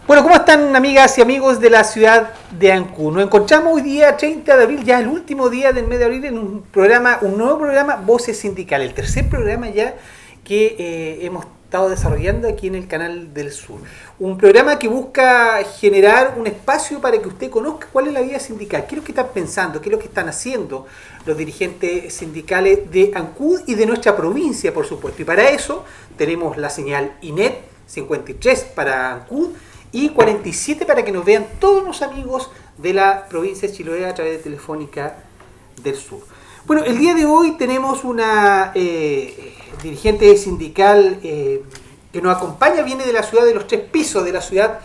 Bueno, ¿cómo están amigas y amigos de la ciudad de Ancud? Nos encontramos hoy día 30 de abril, ya el último día del mes de abril, en un nuevo programa Voces Sindicales, el tercer programa ya que hemos estado desarrollando aquí en el Canal del Sur. Un programa que busca generar un espacio para que usted conozca cuál es la vida sindical, qué es lo que están pensando, qué es lo que están haciendo los dirigentes sindicales de Ancud y de nuestra provincia, por supuesto. Y para eso tenemos la señal INET 53 para Ancud y 47 para que nos vean todos los amigos de la provincia de Chiloé a través de Telefónica del Sur. Bueno, el día de hoy tenemos una dirigente sindical que nos acompaña, viene de la ciudad de los Tres Pisos, de la ciudad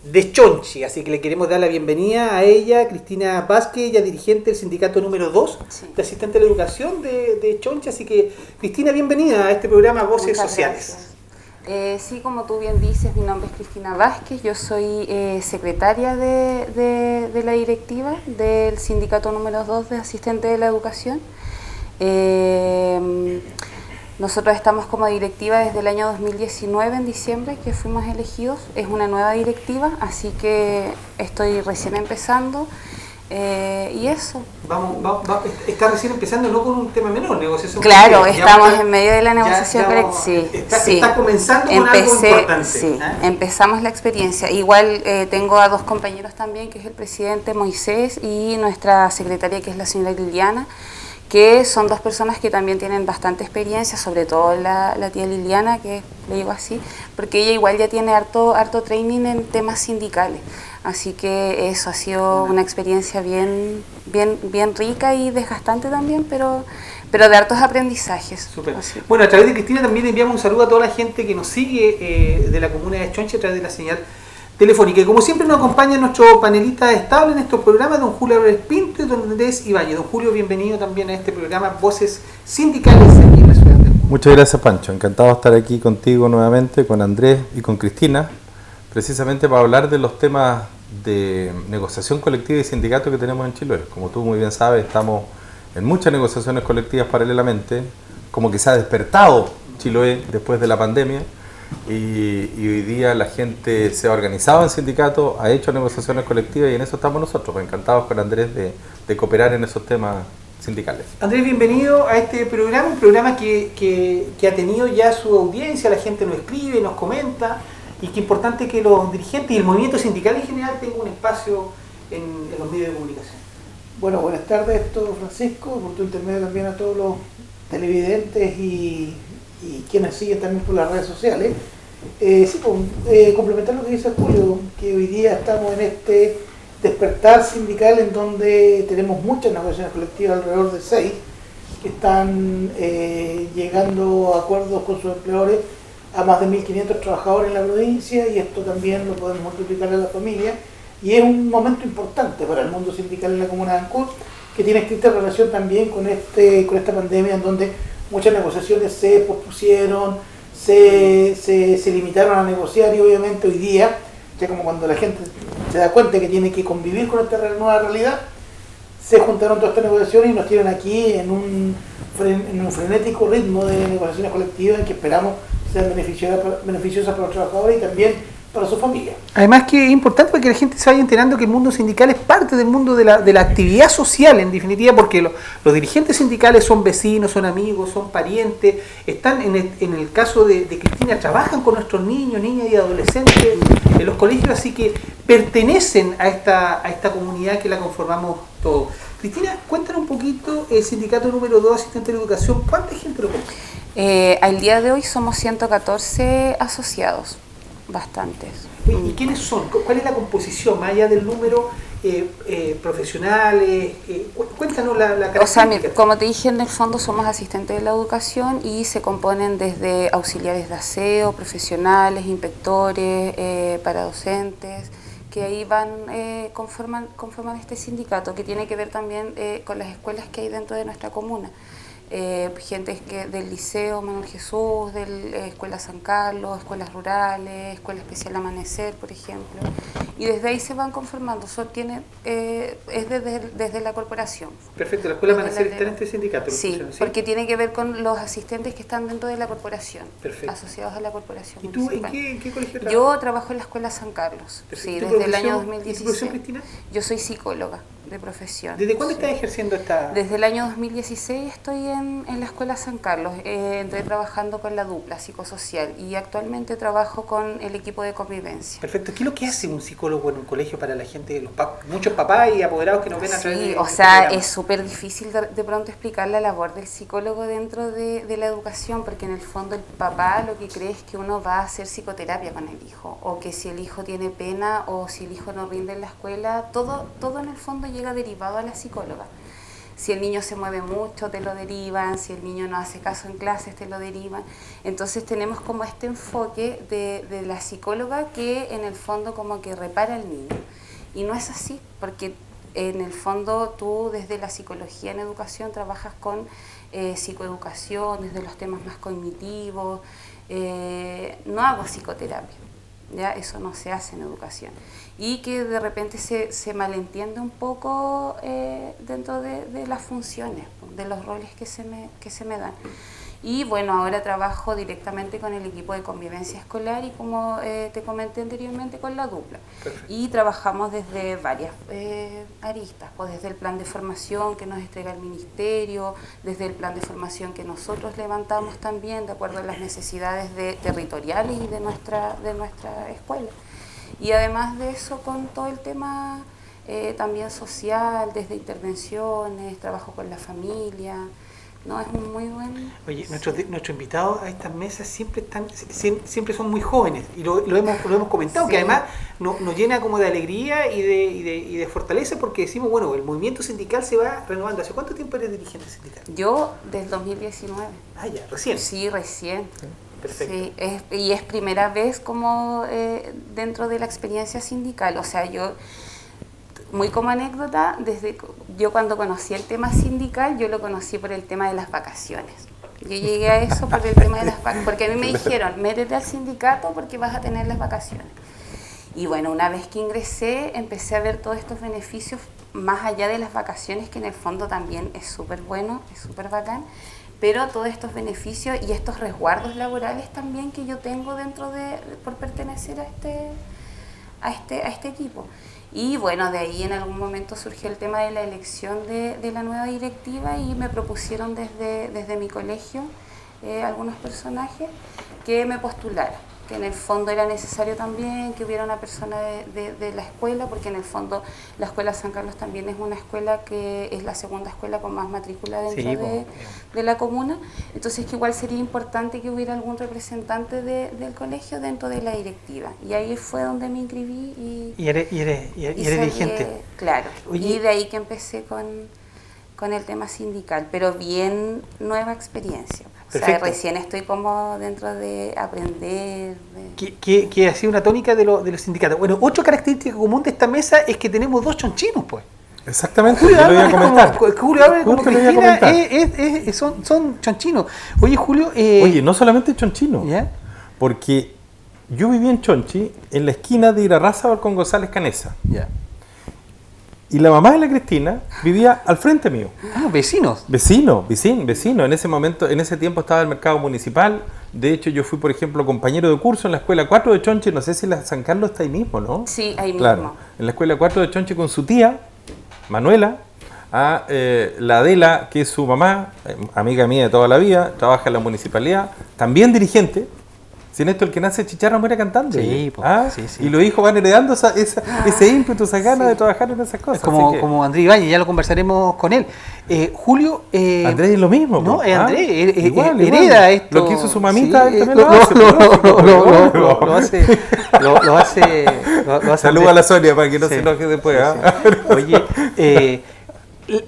de Chonchi, así que le queremos dar la bienvenida a ella, Cristina Vázquez, ella dirigente del sindicato número 2 de asistente de la educación de Chonchi, así que Cristina, bienvenida a este programa Voces Sociales. Gracias. Sí, como tú bien dices, mi nombre es Cristina Vázquez, yo soy secretaria de la directiva del sindicato número 2 de asistente de la educación. Nosotros estamos como directiva desde el año 2019, en diciembre, que fuimos elegidos. Es una nueva directiva, así que estoy recién empezando. Y eso. Está recién empezando, no con un tema menor, negociación. Claro, estamos en medio de la negociación colectiva. Está comenzando con algo importante. Sí, empezamos la experiencia. Igual tengo a dos compañeros también, que es el presidente Moisés y nuestra secretaria, que es la señora Liliana, que son dos personas que también tienen bastante experiencia, sobre todo la tía Liliana, que le digo así, porque ella igual ya tiene harto training en temas sindicales. Así que eso ha sido una experiencia bien rica y desgastante también, pero de hartos aprendizajes. Súper. Bueno, a través de Cristina también enviamos un saludo a toda la gente que nos sigue de la comuna de Chonchi a través de la señal telefónica. Y como siempre nos acompaña nuestro panelista estable en estos programas, don Julio Álvarez Pinto y don Andrés Ibañez. Don Julio, bienvenido también a este programa Voces Sindicales aquí en la ciudad de Ancud. Muchas gracias, Pancho. Encantado de estar aquí contigo nuevamente, con Andrés y con Cristina, precisamente para hablar de los temas de negociación colectiva y sindicato que tenemos en Chiloé. Como tú muy bien sabes, estamos en muchas negociaciones colectivas paralelamente, como que se ha despertado Chiloé después de la pandemia y hoy día la gente se ha organizado en sindicatos, ha hecho negociaciones colectivas y en eso estamos nosotros, encantados con Andrés de cooperar en esos temas sindicales. Andrés, bienvenido a este programa, un programa que ha tenido ya su audiencia, la gente nos escribe, nos comenta. Y qué importante que los dirigentes y el movimiento sindical en general tengan un espacio en los medios de comunicación. Bueno, buenas tardes, Francisco, por tu intermedio también a todos los televidentes y quienes siguen también por las redes sociales. Complementar lo que dice Julio, que hoy día estamos en este despertar sindical en donde tenemos muchas negociaciones colectivas, alrededor de 6, que están llegando a acuerdos con sus empleadores a más de 1.500 trabajadores en la provincia, y esto también lo podemos multiplicar a la familia, y es un momento importante para el mundo sindical en la comuna de Ancud, que tiene estricta relación también con esta pandemia, en donde muchas negociaciones se pospusieron, se limitaron a negociar, y obviamente hoy día, ya como cuando la gente se da cuenta que tiene que convivir con esta nueva realidad, se juntaron todas estas negociaciones y nos tienen aquí en un frenético ritmo de negociaciones colectivas que esperamos sean beneficiosas para los trabajadores y también para su familia. Además que es importante para que la gente se vaya enterando que el mundo sindical es parte del mundo de la actividad social, en definitiva, porque los dirigentes sindicales son vecinos, son amigos, son parientes, están en el caso de Cristina, trabajan con nuestros niños, niñas y adolescentes en los colegios, así que pertenecen a esta comunidad que la conformamos todos. Cristina, cuéntanos un poquito, el sindicato número 2, asistente de educación, ¿cuánta gente lo conoce? Al día de hoy somos 114 asociados, bastantes. ¿Y quiénes son? ¿Cuál es la composición, más allá del número profesionales? Cuéntanos la característica. O sea, mira, como te dije, en el fondo somos asistentes de la educación y se componen desde auxiliares de aseo, profesionales, inspectores, para docentes, que ahí conforman este sindicato, que tiene que ver también con las escuelas que hay dentro de nuestra comuna. gente del Liceo Manuel Jesús, de la Escuela San Carlos, escuelas rurales, Escuela Especial Amanecer, por ejemplo. Y desde ahí se van conformando. Eso es desde la corporación. Perfecto, la Escuela Amanecer está en este sindicato. Sí, porque tiene que ver con los asistentes que están dentro de la corporación, perfecto, asociados a la corporación. ¿Y tú en qué colegio trabajas? Yo trabajo en la Escuela San Carlos, sí, desde el año 2016. ¿Y tu profesión, Cristina? Yo soy psicóloga de profesión. ¿Desde cuándo estás ejerciendo esta...? Desde el año 2016 estoy en la Escuela San Carlos. Entré trabajando con la dupla psicosocial y actualmente trabajo con el equipo de convivencia. Perfecto. ¿Qué es lo que hace un psicólogo en un colegio para la gente, muchos papás y apoderados que nos ven a través de... Sí, o sea, es súper difícil de pronto explicar la labor del psicólogo dentro de la educación, porque en el fondo el papá lo que cree es que uno va a hacer psicoterapia con el hijo, o que si el hijo tiene pena o si el hijo no rinde en la escuela, todo en el fondo llega derivado a la psicóloga. Si el niño se mueve mucho, te lo derivan, si el niño no hace caso en clases, te lo derivan. Entonces tenemos como este enfoque de la psicóloga que en el fondo como que repara al niño. Y no es así, porque en el fondo tú desde la psicología en educación trabajas con psicoeducación, desde los temas más cognitivos. No hago psicoterapia. ¿Ya? Eso no se hace en educación. Y que de repente se malentiende un poco dentro de las funciones, de los roles que se me dan. Y bueno, ahora trabajo directamente con el equipo de convivencia escolar y como te comenté anteriormente con la dupla. Perfecto. Y trabajamos desde varias aristas, pues desde el plan de formación que nos entrega el ministerio, desde el plan de formación que nosotros levantamos también de acuerdo a las necesidades territoriales y de nuestra escuela. Y además de eso con todo el tema también social, desde intervenciones, trabajo con la familia. No, es un muy buen... Oye, nuestros invitados a estas mesas siempre son muy jóvenes y lo hemos comentado, sí, que además nos llena como de alegría y de fortaleza porque decimos, bueno, el movimiento sindical se va renovando. ¿Hace cuánto tiempo eres dirigente sindical? Yo desde 2019. Ah, ya, recién. Sí, recién. Sí, perfecto. Sí, y es primera vez como dentro de la experiencia sindical, o sea, yo... Muy como anécdota, yo cuando conocí el tema sindical, yo lo conocí por el tema de las vacaciones. Yo llegué a eso por el tema de las vacaciones, porque a mí me dijeron, métete al sindicato porque vas a tener las vacaciones. Y bueno, una vez que ingresé, empecé a ver todos estos beneficios, más allá de las vacaciones, que en el fondo también es súper bueno, es súper bacán, pero todos estos beneficios y estos resguardos laborales también que yo tengo por pertenecer a este equipo. Y bueno, de ahí en algún momento surgió el tema de la elección de la nueva directiva y me propusieron desde mi colegio algunos personajes que me postulara, que en el fondo era necesario también que hubiera una persona de la escuela, porque en el fondo la Escuela San Carlos también es una escuela que es la segunda escuela con más matrícula dentro de la comuna, entonces que igual sería importante que hubiera algún representante del colegio dentro de la directiva, y ahí fue donde me inscribí y eres dirigente. Claro. Oye, y de ahí que empecé con el tema sindical, pero bien nueva experiencia. Perfecto. O sea, recién estoy como dentro de aprender. Que ha sido una tónica de los sindicatos. Bueno, otra característica común de esta mesa es que tenemos dos chonchinos, pues. Exactamente, Julio, yo lo iba a comentar. Julio Álvarez como Cristina son chonchinos. Oye, Julio... Oye, no solamente chonchino, ¿ya? Porque yo vivía en Chonchi, en la esquina de Irarrázaval con González Canesa. Ya. Y la mamá de la Cristina vivía al frente mío. Ah, vecinos. Vecino. En ese momento, en ese tiempo estaba el mercado municipal. De hecho, yo fui, por ejemplo, compañero de curso en la escuela 4 de Chonchi. No sé si la San Carlos está ahí mismo, ¿no? Sí, ahí claro, mismo. En la escuela 4 de Chonchi con su tía, Manuela, la Adela, que es su mamá, amiga mía de toda la vida, trabaja en la municipalidad, también dirigente. Si Néstor, el que nace chicharra muere cantando. Sí, sí. Y los hijos van heredando ese ímpetu, esa gana de trabajar en esas cosas. Es como Andrés Ibáñez, ya lo conversaremos con él. Julio... Andrés es lo mismo. No, Andrés igual, hereda esto. Lo que hizo su mamita, sí, él también lo hace. Lo hace. Saluda a la Sonia para que no se enoje después. Oye,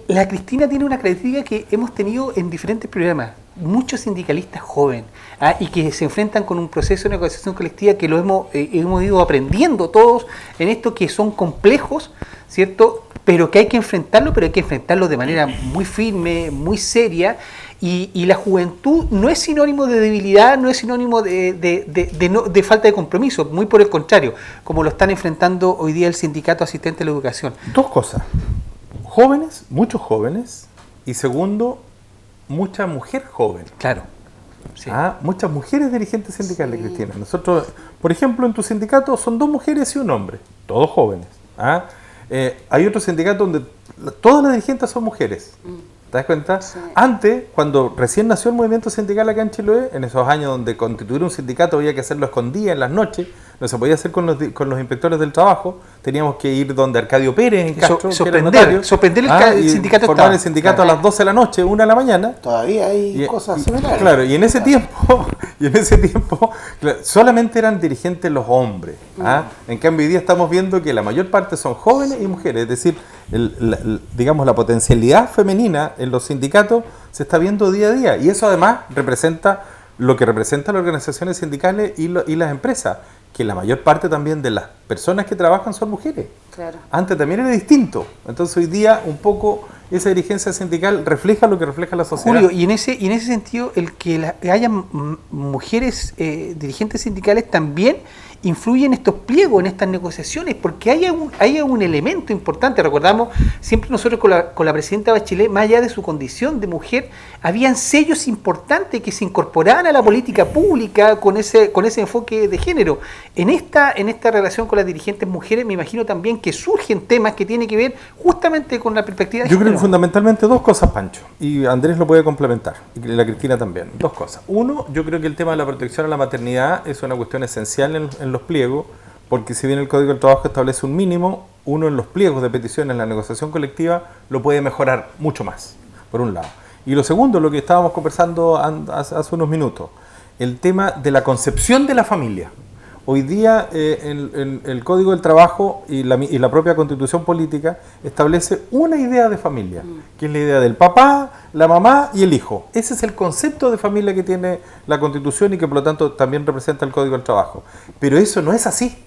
la Cristina tiene una característica que hemos tenido en diferentes programas. Muchos sindicalistas jóvenes y que se enfrentan con un proceso de negociación colectiva que lo hemos ido aprendiendo todos en esto, que son complejos ¿cierto? Pero que hay que enfrentarlo, pero hay que enfrentarlo de manera muy firme, muy seria, y la juventud no es sinónimo de debilidad, no es sinónimo de falta de compromiso, muy por el contrario, como lo están enfrentando hoy día el sindicato asistente de la educación. Dos cosas, jóvenes, muchos jóvenes, y segundo, mucha mujer joven. Claro. Sí. Muchas mujeres dirigentes sindicales, sí. Cristina. Nosotros, por ejemplo, en tu sindicato son 2 mujeres y un hombre, todos jóvenes. Hay otro sindicato donde todas las dirigentes son mujeres. ¿Te das cuenta? Sí. Antes, cuando recién nació el movimiento sindical acá en Chiloé, en esos años donde constituir un sindicato había que hacerlo escondidas en las noches, no se podía hacer con los inspectores del trabajo, teníamos que ir donde Arcadio Pérez en Castro, sorprender el sindicato, formar el sindicato a las 12 de la noche, 1 de la mañana. Todavía hay cosas similares. Claro, y en ese tiempo solamente eran dirigentes los hombres. En cambio hoy día estamos viendo que la mayor parte son jóvenes y mujeres, es decir, digamos la potencialidad femenina en los sindicatos se está viendo día a día, y eso además representa lo que representan las organizaciones sindicales y las empresas, que la mayor parte también de las personas que trabajan son mujeres. Claro. Antes también era distinto. Entonces hoy día un poco esa dirigencia sindical refleja lo que refleja la sociedad. Julio, y en ese sentido, el que haya mujeres dirigentes sindicales también influye en estos pliegos, en estas negociaciones, porque hay un elemento importante. Recordamos, siempre nosotros con la presidenta Bachelet, más allá de su condición de mujer, habían sellos importantes que se incorporaban a la política pública con ese enfoque de género. En esta relación con las dirigentes mujeres, me imagino también que surgen temas que tienen que ver justamente con la perspectiva de género. Yo creo que fundamentalmente 2 cosas, Pancho, y Andrés lo puede complementar, y la Cristina también. 2 cosas. Uno, yo creo que el tema de la protección a la maternidad es una cuestión esencial en los pliegos, porque si bien el Código del Trabajo establece un mínimo, uno en los pliegos de peticiones en la negociación colectiva lo puede mejorar mucho más, por un lado. Y lo segundo, lo que estábamos conversando hace unos minutos, el tema de la concepción de la familia. Hoy día el Código del Trabajo y la propia Constitución Política establece una idea de familia, que es la idea del papá, la mamá y el hijo. Ese es el concepto de familia que tiene la Constitución y que por lo tanto también representa el Código del Trabajo. Pero eso no es así.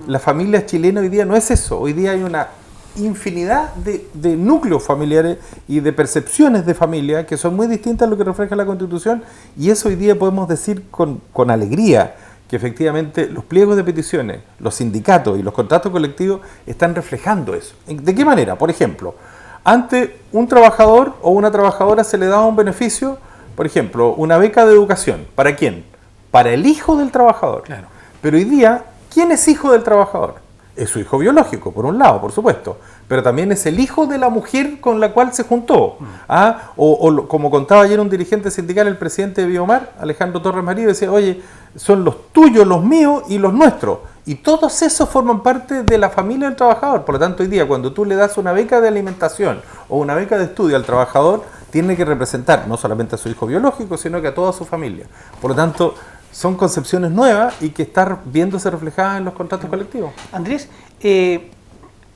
La familia chilena hoy día no es eso. Hoy día hay una infinidad de núcleos familiares y de percepciones de familia que son muy distintas a lo que refleja la Constitución, y eso hoy día podemos decir con alegría que efectivamente los pliegos de peticiones, los sindicatos y los contratos colectivos están reflejando eso. ¿De qué manera? Por ejemplo, antes un trabajador o una trabajadora se le daba un beneficio, por ejemplo, una beca de educación. ¿Para quién? Para el hijo del trabajador. Claro. Pero hoy día, ¿quién es hijo del trabajador? Es su hijo biológico, por un lado, por supuesto, pero también es el hijo de la mujer con la cual se juntó. Como contaba ayer un dirigente sindical, el presidente de Biomar, Alejandro Torres María, decía, oye, son los tuyos, los míos y los nuestros. Y todos esos forman parte de la familia del trabajador. Por lo tanto, hoy día, cuando tú le das una beca de alimentación o una beca de estudio al trabajador, tiene que representar no solamente a su hijo biológico, sino que a toda su familia. Por lo tanto, son concepciones nuevas y que están viéndose reflejadas en los contratos colectivos. Andrés,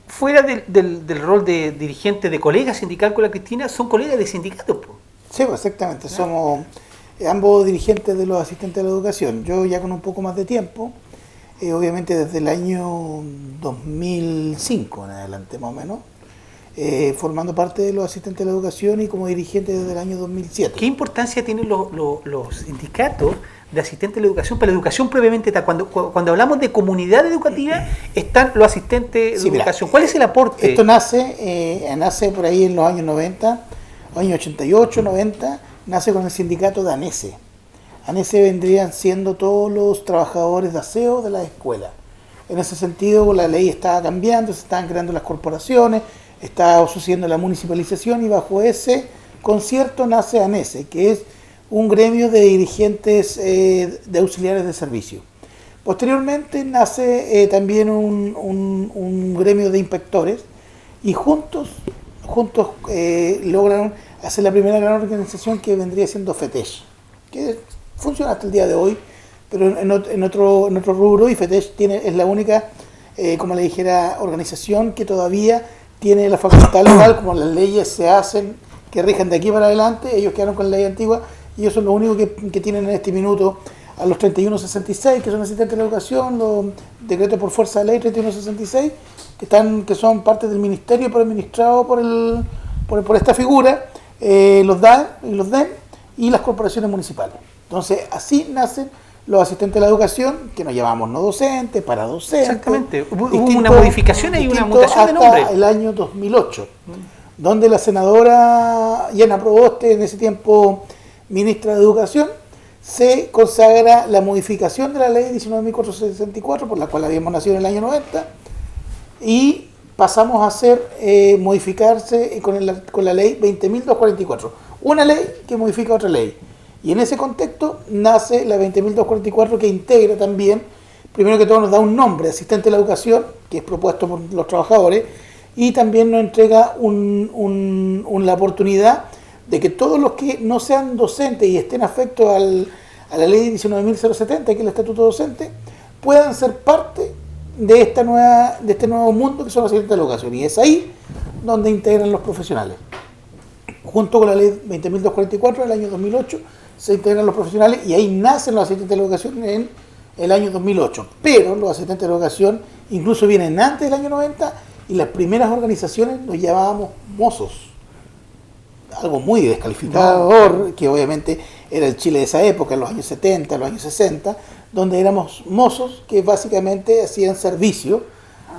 fuera del rol de dirigente, de colega sindical con la Cristina, son colegas de sindicatos, po. Sí, pues exactamente. Somos ambos dirigentes de los asistentes de la educación. Yo ya con un poco más de tiempo, obviamente desde el año 2005 en adelante más o menos, formando parte de los asistentes de la educación y como dirigente desde el año 2007. ¿Qué importancia tienen los sindicatos de asistentes de la educación para la educación propiamente tal? Cuando hablamos de comunidad educativa, están los asistentes de educación. ¿Cuál es el aporte? Esto nace por ahí en los años 90, años 88, 90, nace con el sindicato de ANESE. ANESE vendrían siendo todos los trabajadores de aseo de la escuela. En ese sentido, la ley estaba cambiando, se estaban creando las corporaciones, estaba sucediendo la municipalización, y bajo ese concierto nace ANESE, que es un gremio de dirigentes de auxiliares de servicio. Posteriormente nace también un gremio de inspectores, y juntos lograron hacer la primera gran organización que vendría siendo FETESH, que funciona hasta el día de hoy, pero en otro rubro, y FETESH es la única, como le dijera, organización que todavía tiene la facultad legal, como las leyes se hacen, que rigen de aquí para adelante. Ellos quedaron con la ley antigua, y ellos son los únicos que tienen en este minuto a los 3166, que son asistentes de la educación, los decretos por fuerza de ley 3166, que son parte del ministerio, pero administrado por esta figura, los DAE y los DEM y las corporaciones municipales. Entonces, así nacen los asistentes de la educación, que nos llamamos no docentes, para docentes. Exactamente, hubo una modificación y una mutación de nombre. Hasta el año 2008, donde la senadora Yana Proboste, en ese tiempo ministra de Educación, se consagra la modificación de la ley 19.464, por la cual habíamos nacido en el año 90, y pasamos a hacer modificarse con la ley 20.244, una ley que modifica otra ley. Y en ese contexto nace la 20.244, que integra también, primero que todo nos da un nombre, asistente de la educación, que es propuesto por los trabajadores, y también nos entrega la oportunidad de que todos los que no sean docentes y estén afectos a la ley 19.070, que es el estatuto docente, puedan ser parte de este nuevo mundo que son los asistentes de la educación. Y es ahí donde integran los profesionales. Junto con la ley 20.244 del año 2008, se integran los profesionales y ahí nacen los asistentes de la educación en el año 2008. Pero los asistentes de la educación incluso vienen antes del año 90 y las primeras organizaciones los llamábamos mozos. Algo muy descalificador, que obviamente era el Chile de esa época, en los años 70, los años 60, donde éramos mozos que básicamente hacían servicio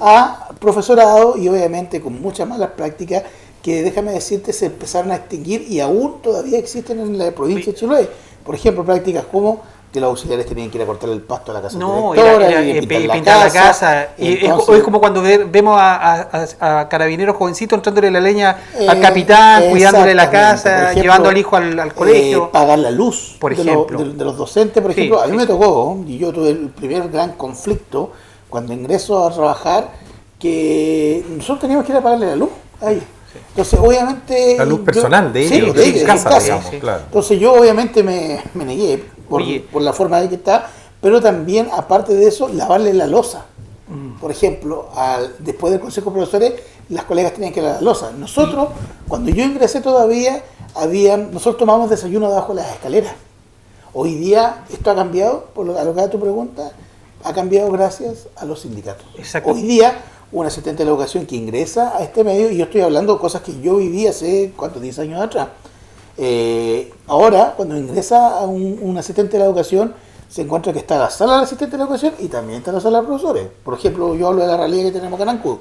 a profesorado y obviamente con muchas malas prácticas que, déjame decirte, se empezaron a extinguir y aún todavía existen en la provincia de Chiloé. Por ejemplo, prácticas como que los auxiliares tenían que ir a cortar el pasto a la casa directora y pintar la casa. Entonces, es como cuando vemos a carabineros jovencitos entrándole la leña al capitán, cuidándole la casa, ejemplo, llevando al hijo al colegio. Pagar la luz por ejemplo. De los docentes, por ejemplo. A mí me tocó, y yo tuve el primer gran conflicto cuando ingreso a trabajar, que nosotros teníamos que ir a pagarle la luz ahí. Entonces, obviamente... La luz personal de ellos, de ellos, casa, digamos, claro. Entonces, yo obviamente me negué por la forma de que está, pero también, aparte de eso, lavarle la loza. Por ejemplo, después del Consejo de Profesores, las colegas tenían que lavar la loza. Nosotros, cuando yo ingresé todavía, nosotros tomamos desayuno debajo de las escaleras. Hoy día, esto ha cambiado, a lo que da tu pregunta, ha cambiado gracias a los sindicatos. Exacto. Hoy día, un asistente de la educación que ingresa a este medio, y yo estoy hablando de cosas que yo viví hace, 10 años atrás. Ahora, cuando ingresa a un asistente de la educación, se encuentra que está la sala del asistente de la educación y también está la sala de profesores. Por ejemplo, yo hablo de la realidad que tenemos acá en Ancud.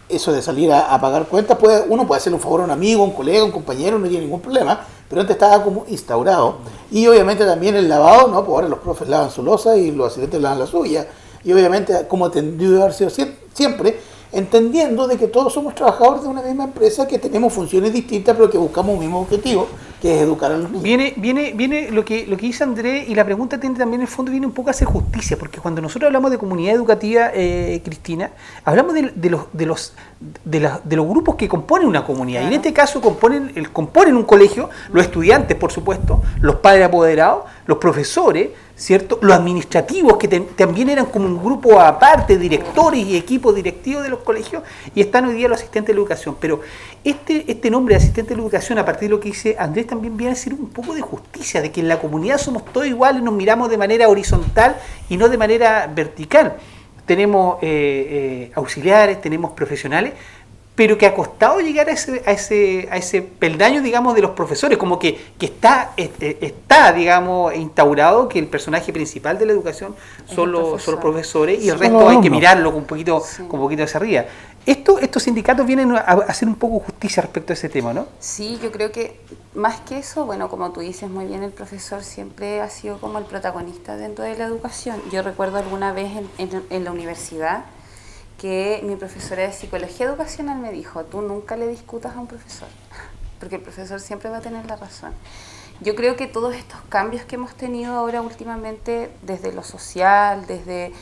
Eso de salir a pagar cuentas, uno puede hacerle un favor a un amigo, un colega, un compañero, no tiene ningún problema, pero antes estaba como instaurado. Y obviamente también el lavado, ¿no? Pues ahora los profes lavan su loza y los asistentes lavan la suya. Y obviamente, como debe haber sido siempre, entendiendo de que todos somos trabajadores de una misma empresa, que tenemos funciones distintas, pero que buscamos un mismo objetivo, que es educar a los niños. Viene lo que dice Andrés, y la pregunta tiene también en el fondo, viene un poco a hacer justicia, porque cuando nosotros hablamos de comunidad educativa, Cristina, hablamos de los grupos que componen una comunidad, claro. Y en este caso componen un colegio, los estudiantes, por supuesto, los padres apoderados, los profesores, ¿cierto? Los administrativos, que también eran como un grupo aparte, directores y equipos directivos de los colegios, y están hoy día los asistentes de la educación. Pero este nombre de asistente de la educación, a partir de lo que dice Andrés, también viene a decir un poco de justicia, de que en la comunidad somos todos iguales, nos miramos de manera horizontal y no de manera vertical. Tenemos auxiliares, tenemos profesionales, pero que ha costado llegar a ese peldaño, digamos, de los profesores, como que está, digamos, instaurado que el personaje principal de la educación son los profesores, y el resto hay que mirarlo con un poquito hacia arriba. Estos sindicatos vienen a hacer un poco justicia respecto a ese tema, ¿no? Sí, yo creo que más que eso, bueno, como tú dices muy bien, el profesor siempre ha sido como el protagonista dentro de la educación. Yo recuerdo alguna vez en la universidad que mi profesora de psicología educacional me dijo: tú nunca le discutas a un profesor, porque el profesor siempre va a tener la razón. Yo creo que todos estos cambios que hemos tenido ahora últimamente, desde lo social, desde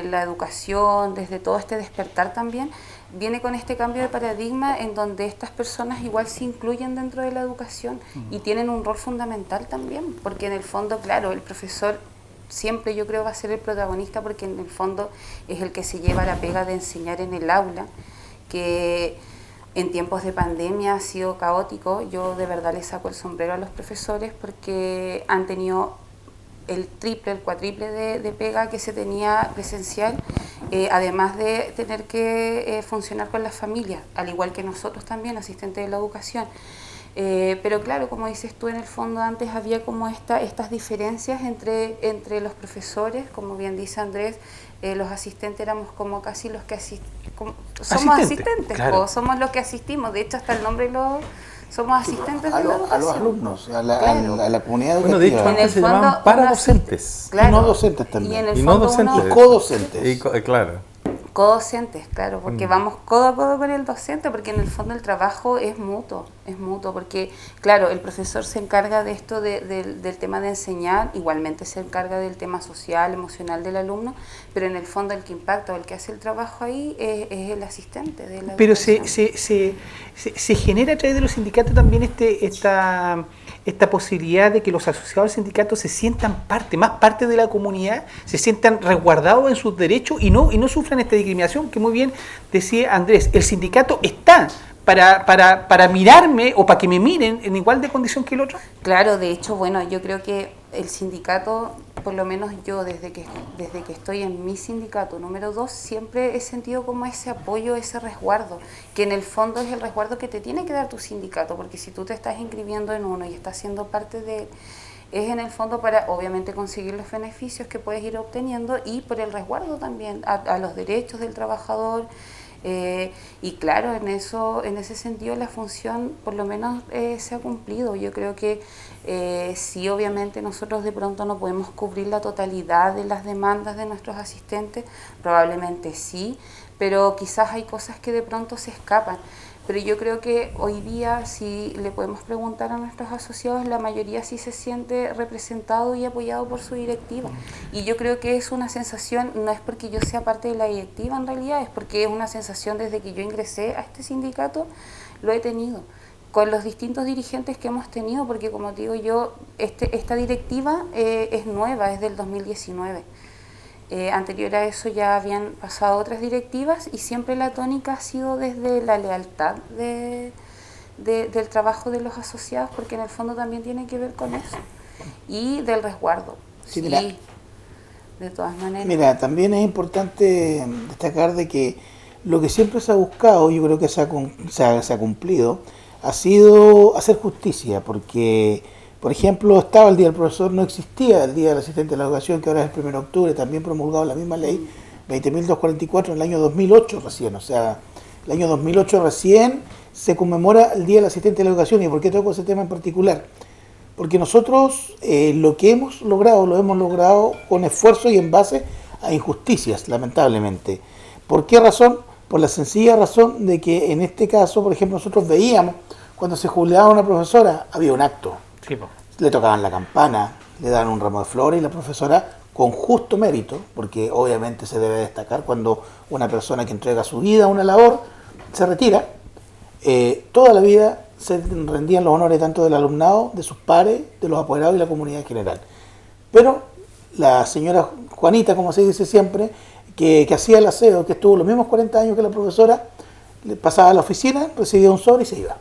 la educación, desde todo este despertar también, viene con este cambio de paradigma en donde estas personas igual se incluyen dentro de la educación y tienen un rol fundamental también, porque en el fondo, claro, el profesor siempre, yo creo, va a ser el protagonista, porque en el fondo es el que se lleva la pega de enseñar en el aula, que en tiempos de pandemia ha sido caótico. Yo de verdad le saco el sombrero a los profesores porque han tenido el triple, el cuatriple de pega que se tenía presencial, además de tener que funcionar con las familias, al igual que nosotros también, asistentes de la educación. Pero claro, como dices tú, en el fondo antes había como estas diferencias entre los profesores, como bien dice Andrés, los asistentes éramos como casi los que somos asistentes, claro. somos los que asistimos, de hecho hasta el nombre somos asistentes de la educación. A los alumnos, a la comunidad educativa. Bueno, de hecho, En el antes se fondo, llamaban paradocentes. Claro. Y no docentes también. Y en el Y no fondo docentes. uno- Y codocentes. Claro. Codocentes, claro, porque vamos codo a codo con el docente, porque en el fondo el trabajo es mutuo, porque, claro, el profesor se encarga de esto, del tema de enseñar, igualmente se encarga del tema social, emocional del alumno, pero en el fondo el que impacta o el que hace el trabajo ahí es el asistente de la Pero educación. se genera a través de los sindicatos también esta posibilidad de que los asociados al sindicato se sientan más parte de la comunidad, se sientan resguardados en sus derechos y no sufran esta discriminación que muy bien decía Andrés. El sindicato está para mirarme o para que me miren en igual de condición que el otro. Claro, de hecho, bueno, yo creo que el sindicato, por lo menos yo desde que estoy en mi sindicato número 2, siempre he sentido como ese apoyo, ese resguardo, que en el fondo es el resguardo que te tiene que dar tu sindicato, porque si tú te estás inscribiendo en uno y estás siendo parte de él, es en el fondo para obviamente conseguir los beneficios que puedes ir obteniendo y por el resguardo también a los derechos del trabajador. Y claro, en ese sentido la función por lo menos se ha cumplido. Yo creo que sí, obviamente nosotros de pronto no podemos cubrir la totalidad de las demandas de nuestros asistentes, probablemente sí, pero quizás hay cosas que de pronto se escapan. Pero yo creo que hoy día, si le podemos preguntar a nuestros asociados, la mayoría sí se siente representado y apoyado por su directiva. Y yo creo que es una sensación, no es porque yo sea parte de la directiva en realidad, es porque es una sensación desde que yo ingresé a este sindicato, lo he tenido con los distintos dirigentes que hemos tenido, porque como te digo yo, esta directiva es nueva, es del 2019. Anterior a eso ya habían pasado otras directivas y siempre la tónica ha sido desde la lealtad del trabajo de los asociados, porque en el fondo también tiene que ver con eso, y del resguardo. Sí, mira, de todas maneras. Mira, también es importante destacar de que lo que siempre se ha buscado, yo creo que se ha cumplido, ha sido hacer justicia, porque, por ejemplo, estaba el Día del Profesor, no existía el Día del Asistente de la Educación, que ahora es el 1 de octubre, también promulgado la misma ley, 20.244, en el año 2008 recién, o sea, el año 2008 recién se conmemora el Día del Asistente de la Educación. ¿Y por qué toco ese tema en particular? Porque nosotros lo que hemos logrado, lo hemos logrado con esfuerzo y en base a injusticias, lamentablemente. ¿Por qué razón? Por la sencilla razón de que en este caso, por ejemplo, nosotros veíamos cuando se jubilaba una profesora, había un acto. Sí, po. Le tocaban la campana, le daban un ramo de flores y la profesora, con justo mérito, porque obviamente se debe destacar cuando una persona que entrega su vida a una labor se retira, toda la vida se rendían los honores tanto del alumnado, de sus pares, de los apoderados y la comunidad en general. Pero la señora Juanita, como se dice siempre, que hacía el aseo, que estuvo los mismos 40 años que la profesora, le pasaba a la oficina, recibía un sobre y se iba.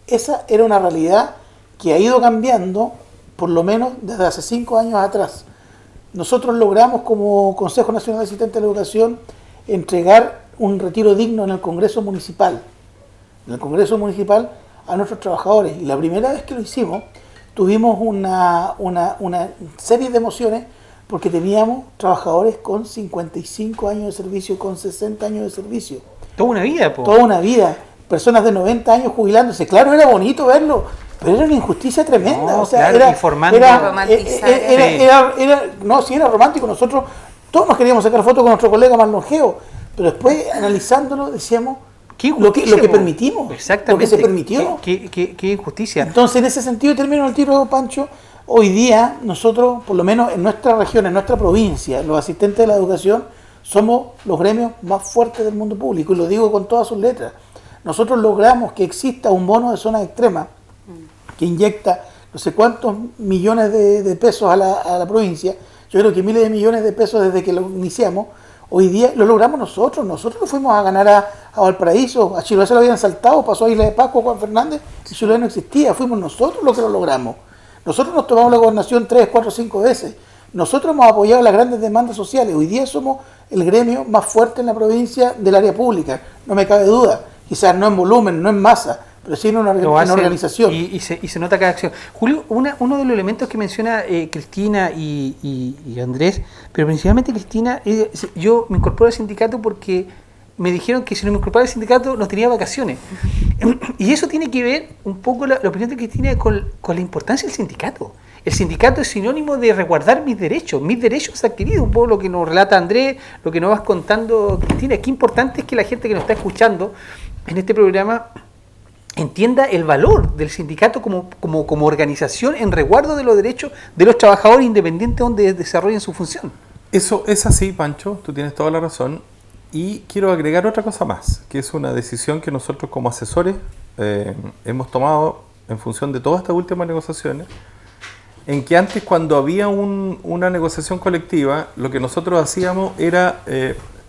Esa era una realidad que ha ido cambiando, por lo menos desde hace 5 años atrás. Nosotros logramos como Consejo Nacional de Asistentes de la Educación entregar un retiro digno en el Congreso Municipal. En el Congreso Municipal a nuestros trabajadores. Y la primera vez que lo hicimos, tuvimos una serie de emociones porque teníamos trabajadores con 55 años de servicio, con 60 años de servicio. Toda una vida, po. Toda una vida. Personas de 90 años jubilándose. Claro, era bonito verlo, pero era una injusticia tremenda. No, o sea, claro, era, informando. sí, era romántico. Nosotros todos nos queríamos sacar fotos con nuestro colega más longevo, pero después analizándolo decíamos lo que permitimos, exactamente, lo que se permitió. Qué injusticia. Entonces, en ese sentido, termino el tiro, Pancho. Hoy día nosotros, por lo menos en nuestra región, en nuestra provincia, los asistentes de la educación somos los gremios más fuertes del mundo público, y lo digo con todas sus letras. Nosotros logramos que exista un bono de zonas extremas que inyecta no sé cuántos millones de pesos a la provincia. Yo creo que miles de millones de pesos desde que lo iniciamos. Hoy día lo logramos nosotros no fuimos a ganar a Valparaíso, a Chiloé se lo habían saltado, pasó a Isla de Pascua, Juan Fernández, y Chiloé no existía, fuimos nosotros los que lo logramos. Nosotros nos tomamos la gobernación 3, 4, 5 veces. Nosotros hemos apoyado las grandes demandas sociales. Hoy día somos el gremio más fuerte en la provincia del área pública, no me cabe duda. Quizás no en volumen, no en masa, pero sí en una organización. Y se nota cada acción. Julio, uno de los elementos que menciona Cristina y Andrés, pero principalmente Cristina, yo me incorporo al sindicato porque me dijeron que si no me incorporaba al sindicato no tenía vacaciones. Y eso tiene que ver un poco la opinión de Cristina con la importancia del sindicato. El sindicato es sinónimo de resguardar mis derechos adquiridos, un poco lo que nos relata Andrés, lo que nos vas contando Cristina. Qué importante es que la gente que nos está escuchando en este programa entienda el valor del sindicato como organización en resguardo de los derechos de los trabajadores independientes donde desarrollen su función. Eso es así, Pancho, tú tienes toda la razón. Y quiero agregar otra cosa más, que es una decisión que nosotros como asesores hemos tomado en función de todas estas últimas negociaciones, en que antes cuando había una negociación colectiva, lo que nosotros hacíamos era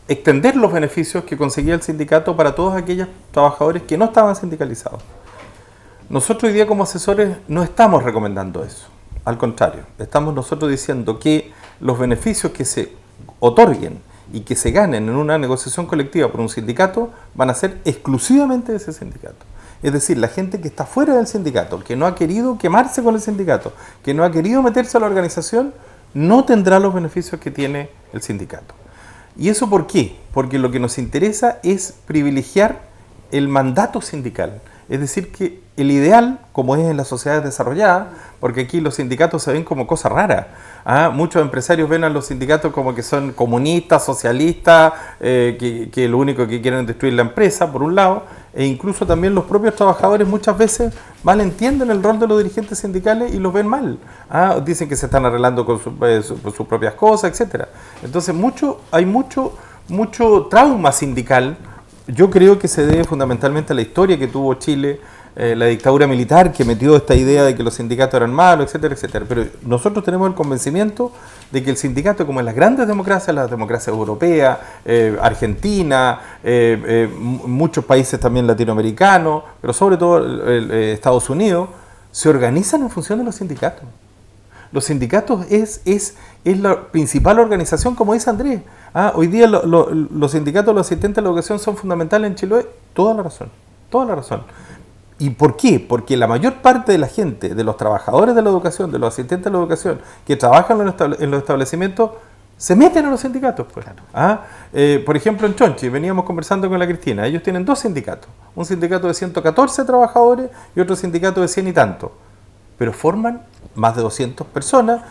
extender los beneficios que conseguía el sindicato para todos aquellos trabajadores que no estaban sindicalizados. Nosotros hoy día como asesores no estamos recomendando eso, al contrario, estamos nosotros diciendo que los beneficios que se otorguen y que se ganen en una negociación colectiva por un sindicato van a ser exclusivamente de ese sindicato. Es decir, la gente que está fuera del sindicato, que no ha querido quemarse con el sindicato, que no ha querido meterse a la organización, no tendrá los beneficios que tiene el sindicato. ¿Y eso por qué? Porque lo que nos interesa es privilegiar el mandato sindical. Es decir, que el ideal, como es en las sociedades desarrolladas, porque aquí los sindicatos se ven como cosa rara. Muchos empresarios ven a los sindicatos como que son comunistas, socialistas, que lo único que quieren es destruir la empresa, por un lado, e incluso también los propios trabajadores muchas veces malentienden el rol de los dirigentes sindicales y los ven mal. Dicen que se están arreglando con sus propias cosas, etc. Entonces hay mucho trauma sindical. Yo creo que se debe fundamentalmente a la historia que tuvo Chile, la dictadura militar que metió esta idea de que los sindicatos eran malos, etcétera, etcétera. Pero nosotros tenemos el convencimiento de que el sindicato, como en las grandes democracias, las democracias europeas, Argentina, muchos países también latinoamericanos, pero sobre todo Estados Unidos, se organizan en función de los sindicatos. Los sindicatos es la principal organización, como dice Andrés. Hoy día los sindicatos, los asistentes de la educación son fundamentales en Chiloé. Toda la razón. ¿Y por qué? Porque la mayor parte de la gente, de los trabajadores de la educación, de los asistentes de la educación, que trabajan en los establecimientos, se meten a los sindicatos. Pues. Claro. Por ejemplo, en Chonchi, veníamos conversando con la Cristina, ellos tienen 2 sindicatos, un sindicato de 114 trabajadores y otro sindicato de 100 y tanto, pero forman más de 200 personas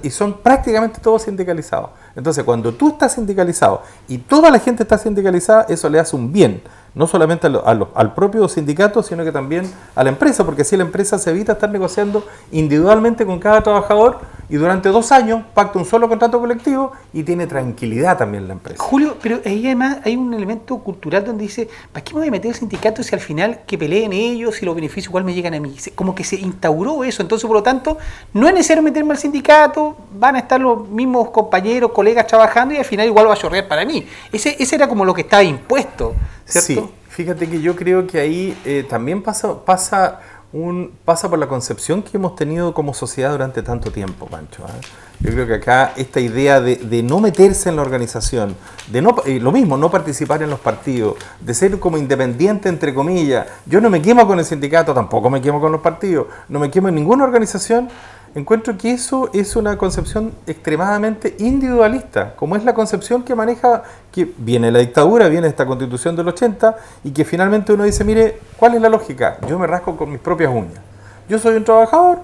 y son prácticamente todos sindicalizados. Entonces, cuando tú estás sindicalizado y toda la gente está sindicalizada, eso le hace un bien, no solamente al propio sindicato, sino que también a la empresa, porque así la empresa se evita estar negociando individualmente con cada trabajador y durante 2 años pacta un solo contrato colectivo y tiene tranquilidad también la empresa. Julio, pero ahí además hay un elemento cultural donde dice, ¿para qué me voy a meter el sindicato si al final que peleen ellos y los beneficios igual me llegan a mí? Como que se instauró eso, entonces por lo tanto no es necesario meterme al sindicato, van a estar los mismos compañeros, colegas trabajando y al final igual va a chorrear para mí. Ese era como lo que estaba impuesto, ¿cierto? Sí, fíjate que yo creo que ahí también pasa por la concepción que hemos tenido como sociedad durante tanto tiempo, Pancho. Yo creo que acá esta idea de no meterse en la organización, de lo mismo, no participar en los partidos, de ser como independiente, entre comillas. Yo no me quemo con el sindicato, tampoco me quemo con los partidos, no me quemo en ninguna organización. Encuentro que eso es una concepción extremadamente individualista, como es la concepción que maneja, que viene la dictadura, viene esta Constitución del 80, y que finalmente uno dice, mire, ¿cuál es la lógica? Yo me rasco con mis propias uñas. Yo soy un trabajador,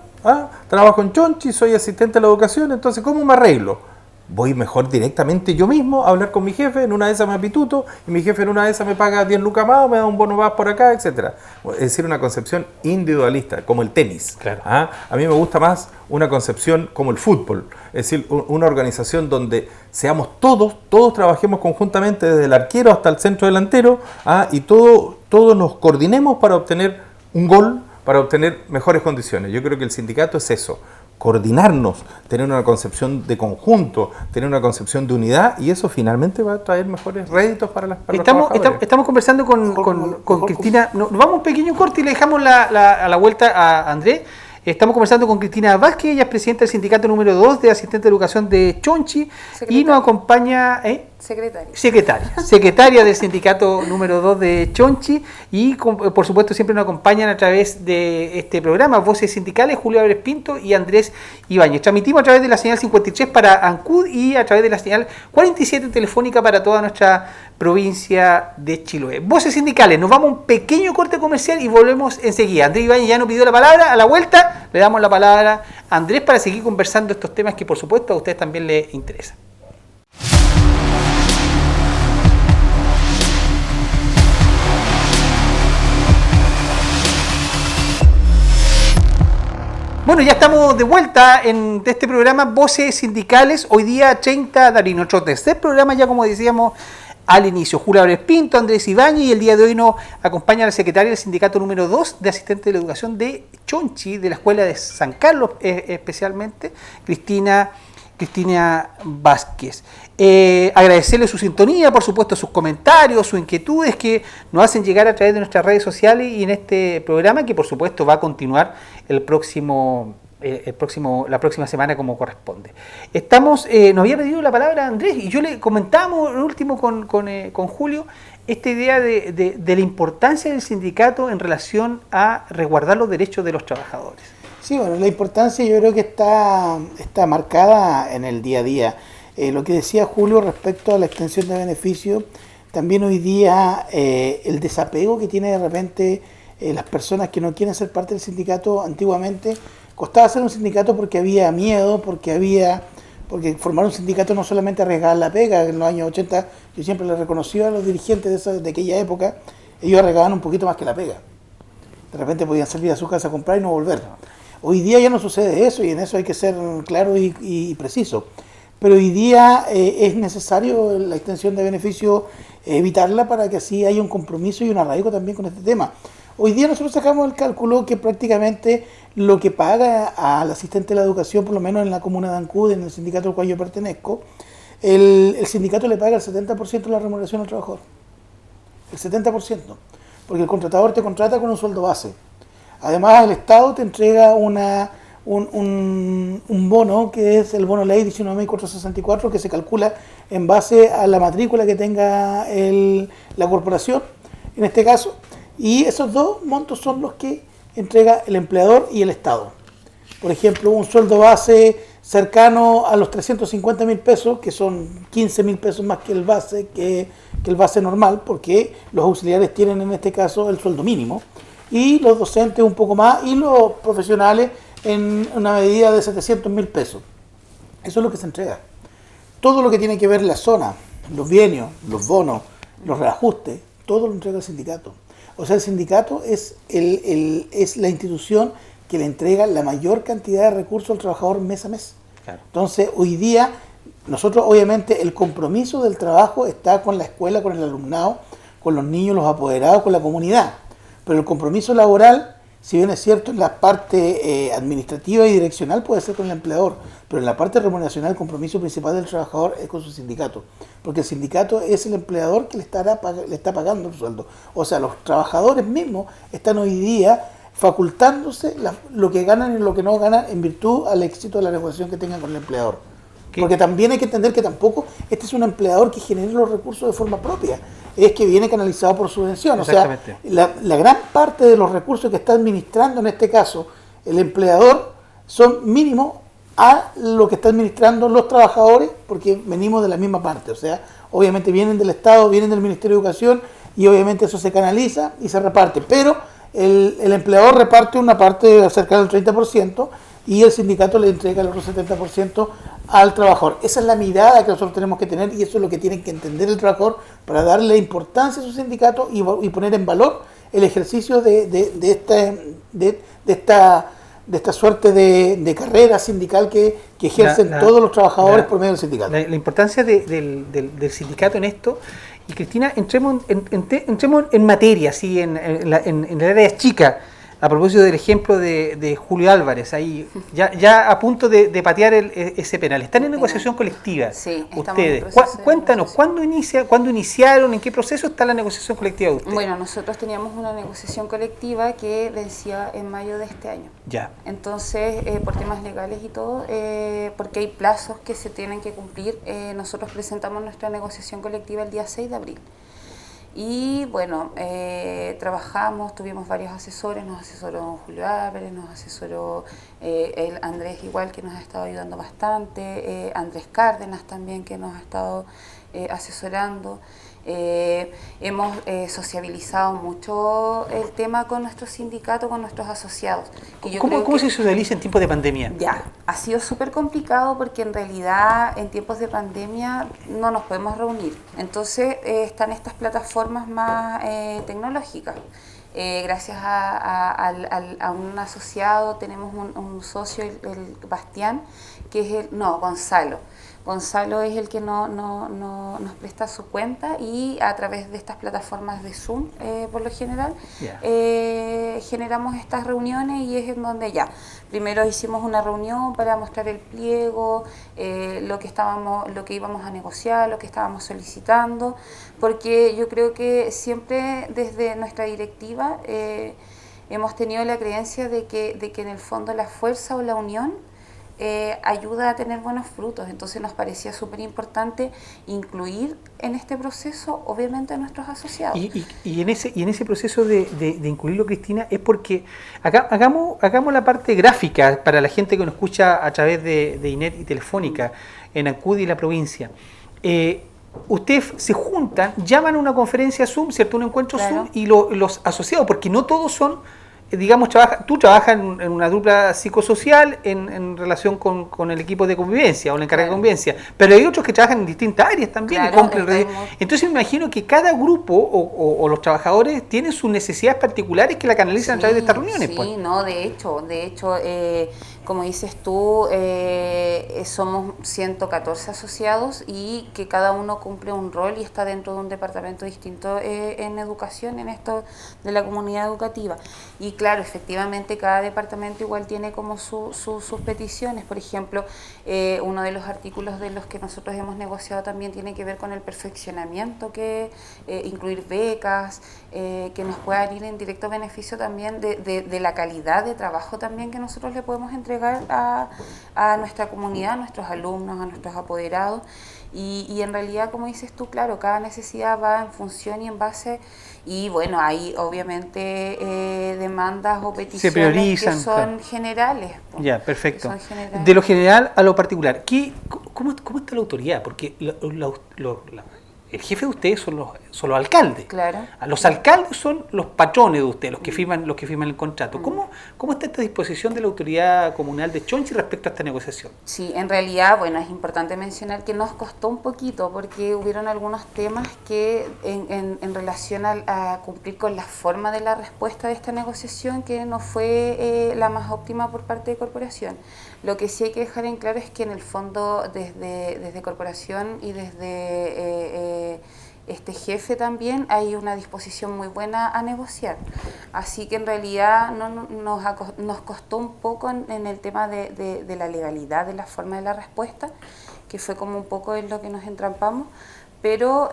trabajo en Chonchi, soy asistente de la educación, entonces ¿cómo me arreglo? Voy mejor directamente yo mismo a hablar con mi jefe, en una de esas me apituto, y mi jefe en una de esas me paga 10 lucas más, o me da un bono más por acá, etcétera. Es decir, una concepción individualista, como el tenis. Claro. A mí me gusta más una concepción como el fútbol, es decir, una organización donde seamos todos trabajemos conjuntamente, desde el arquero hasta el centro delantero, y todos nos coordinemos para obtener un gol, para obtener mejores condiciones. Yo creo que el sindicato es eso, coordinarnos, tener una concepción de conjunto, tener una concepción de unidad, y eso finalmente va a traer mejores réditos para los trabajadores. Estamos conversando con Cristina. Nos vamos un pequeño corte y le dejamos a la vuelta a Andrés. Estamos conversando con Cristina Vázquez, ella es presidenta del sindicato número 2 de asistentes de educación de Chonchi y nos acompaña... Secretaria del sindicato número 2 de Chonchi y por supuesto siempre nos acompañan a través de este programa Voces Sindicales Julio Álvarez Pinto y Andrés Ibáñez. Transmitimos a través de la señal 53 para Ancud y a través de la señal 47 telefónica para toda nuestra provincia de Chiloé. Voces Sindicales, nos vamos a un pequeño corte comercial y volvemos enseguida. Andrés Ibáñez ya nos pidió la palabra, a la vuelta le damos la palabra a Andrés para seguir conversando estos temas que por supuesto a ustedes también les interesan. Bueno, ya estamos de vuelta en este programa Voces Sindicales, hoy día 30 de abril, nuestro tercer programa ya como decíamos al inicio. Julio Álvarez Pinto, Andrés Ibáñez y el día de hoy nos acompaña la secretaria del sindicato número 2 de asistentes de la educación de Chonchi, de la escuela de San Carlos especialmente, Cristina Vázquez. Agradecerle su sintonía, por supuesto sus comentarios, sus inquietudes que nos hacen llegar a través de nuestras redes sociales y en este programa que por supuesto va a continuar la próxima semana como corresponde. Nos había pedido la palabra Andrés y yo le comentábamos el último con Julio esta idea de la importancia del sindicato en relación a resguardar los derechos de los trabajadores. Sí, bueno, la importancia yo creo que está marcada en el día a día. Lo que decía Julio respecto a la extensión de beneficios, también hoy día el desapego que tiene de repente las personas que no quieren ser parte del sindicato. Antiguamente costaba hacer un sindicato porque había miedo, porque formar un sindicato no solamente arriesgar la pega. En los años 80 yo siempre le reconocí a los dirigentes de aquella época, ellos arriesgaban un poquito más que la pega. De repente podían salir a su casa a comprar y no volver. Hoy día ya no sucede eso y en eso hay que ser claro y preciso. Pero hoy día es necesario la extensión de beneficios, evitarla para que así haya un compromiso y un arraigo también con este tema. Hoy día nosotros sacamos el cálculo que prácticamente lo que paga al asistente de la educación, por lo menos en la comuna de Ancud, en el sindicato al cual yo pertenezco, el sindicato le paga el 70% de la remuneración al trabajador. El 70%. Porque el contratador te contrata con un sueldo base. Además, el Estado te entrega un bono, que es el bono ley 19.464, que se calcula en base a la matrícula que tenga la corporación, en este caso, y esos dos montos son los que entrega el empleador y el Estado. Por ejemplo, un sueldo base cercano a los 350.000 pesos, que son 15.000 pesos más que el base normal, porque los auxiliares tienen en este caso el sueldo mínimo, y los docentes un poco más, y los profesionales en una medida de 700.000 pesos. Eso es lo que se entrega. Todo lo que tiene que ver la zona, los bienios, los bonos, los reajustes, todo lo entrega el sindicato. O sea, el sindicato es la institución que le entrega la mayor cantidad de recursos al trabajador mes a mes. Claro. Entonces, hoy día, nosotros obviamente el compromiso del trabajo está con la escuela, con el alumnado, con los niños, los apoderados, con la comunidad. Pero el compromiso laboral, si bien es cierto en la parte administrativa y direccional puede ser con el empleador, pero en la parte remuneracional el compromiso principal del trabajador es con su sindicato, porque el sindicato es el empleador que le está pagando el sueldo. O sea, los trabajadores mismos están hoy día facultándose lo que ganan y lo que no ganan en virtud al éxito de la negociación que tengan con el empleador. Porque también hay que entender que tampoco este es un empleador que genere los recursos de forma propia, es que viene canalizado por subvención. O sea, la gran parte de los recursos que está administrando en este caso el empleador son mínimos a lo que está administrando los trabajadores, porque venimos de la misma parte. O sea, obviamente vienen del Estado, vienen del Ministerio de Educación y obviamente eso se canaliza y se reparte. Pero el empleador reparte una parte cercana al 30% y el sindicato le entrega el otro 70% al trabajador. Esa es la mirada que nosotros tenemos que tener y eso es lo que tiene que entender el trabajador para darle importancia a su sindicato y poner en valor el ejercicio de esta suerte de carrera sindical que ejercen todos los trabajadores por medio del sindicato. La importancia del sindicato en esto. Y Cristina, entremos en materia, ¿sí? en el área chica. A propósito del ejemplo de Julio Álvarez, ahí ya a punto de patear ese penal. ¿Están en negociación colectiva? Sí, estamos ustedes. en proceso de Cuéntanos, negociación. ¿cuándo iniciaron? ¿En qué proceso está la negociación colectiva de ustedes? Bueno, nosotros teníamos una negociación colectiva que vencía en mayo de este año. Ya. Entonces, por temas legales y todo, porque hay plazos que se tienen que cumplir, nosotros presentamos nuestra negociación colectiva el día 6 de abril. Y bueno, trabajamos, tuvimos varios asesores, nos asesoró Julio Álvarez, nos asesoró el Andrés igual, que nos ha estado ayudando bastante, Andrés Cárdenas también, que nos ha estado asesorando. Hemos sociabilizado mucho el tema con nuestro sindicato, con nuestros asociados. ¿Cómo se socializa en tiempos de pandemia? Ya, ha sido súper complicado porque en realidad en tiempos de pandemia no nos podemos reunir. Entonces están estas plataformas más tecnológicas. Gracias a un asociado tenemos un socio, el Bastián, que es Gonzalo. Gonzalo es el que nos presta su cuenta y a través de estas plataformas de Zoom, por lo general, generamos estas reuniones y es en donde primero hicimos una reunión para mostrar el pliego, lo que íbamos a negociar, lo que estábamos solicitando, porque yo creo que siempre desde nuestra directiva hemos tenido la creencia de que en el fondo la fuerza o la unión ayuda a tener buenos frutos. Entonces nos parecía súper importante incluir en este proceso obviamente a nuestros asociados. Y en ese proceso de incluirlo, Cristina, es porque hagamos la parte gráfica para la gente que nos escucha a través de INET y Telefónica en Ancud y la provincia. Ustedes se juntan, llaman a una conferencia Zoom, ¿cierto? Un encuentro Zoom, y los asociados, porque no todos son, digamos, tú trabajas en una dupla psicosocial en relación con el equipo de convivencia o la encargada de convivencia, pero hay otros que trabajan en distintas áreas también. Entonces me imagino que cada grupo o los trabajadores tienen sus necesidades particulares que la canalizan a través de estas reuniones. Sí, pues. No, de hecho, como dices tú, somos 114 asociados y que cada uno cumple un rol y está dentro de un departamento distinto en educación, en esto de la comunidad educativa. Y claro, efectivamente cada departamento igual tiene como sus peticiones. Por ejemplo, uno de los artículos de los que nosotros hemos negociado también tiene que ver con el perfeccionamiento, que incluir becas, que nos puedan ir en directo beneficio también de la calidad de trabajo también que nosotros le podemos entregar a nuestra comunidad, a nuestros alumnos, a nuestros apoderados. Y en realidad, como dices tú, claro, cada necesidad va en función y en base. Y bueno, hay obviamente demandas o peticiones se priorizan, que son generales. Ya, perfecto. Son generales. De lo general a lo particular, ¿cómo está la autoridad? Porque el jefe de ustedes son los alcaldes. Claro. Los alcaldes son los patrones de ustedes, los que firman el contrato. ¿Cómo está esta disposición de la autoridad comunal de Chonchi respecto a esta negociación? Sí, en realidad, bueno, es importante mencionar que nos costó un poquito porque hubieron algunos temas que en relación a cumplir con la forma de la respuesta de esta negociación que no fue la más óptima por parte de Corporación. Lo que sí hay que dejar en claro es que en el fondo desde Corporación y desde este jefe también hay una disposición muy buena a negociar. Así que en realidad nos costó un poco en el tema de la legalidad, de la forma de la respuesta, que fue como un poco en lo que nos entrampamos, pero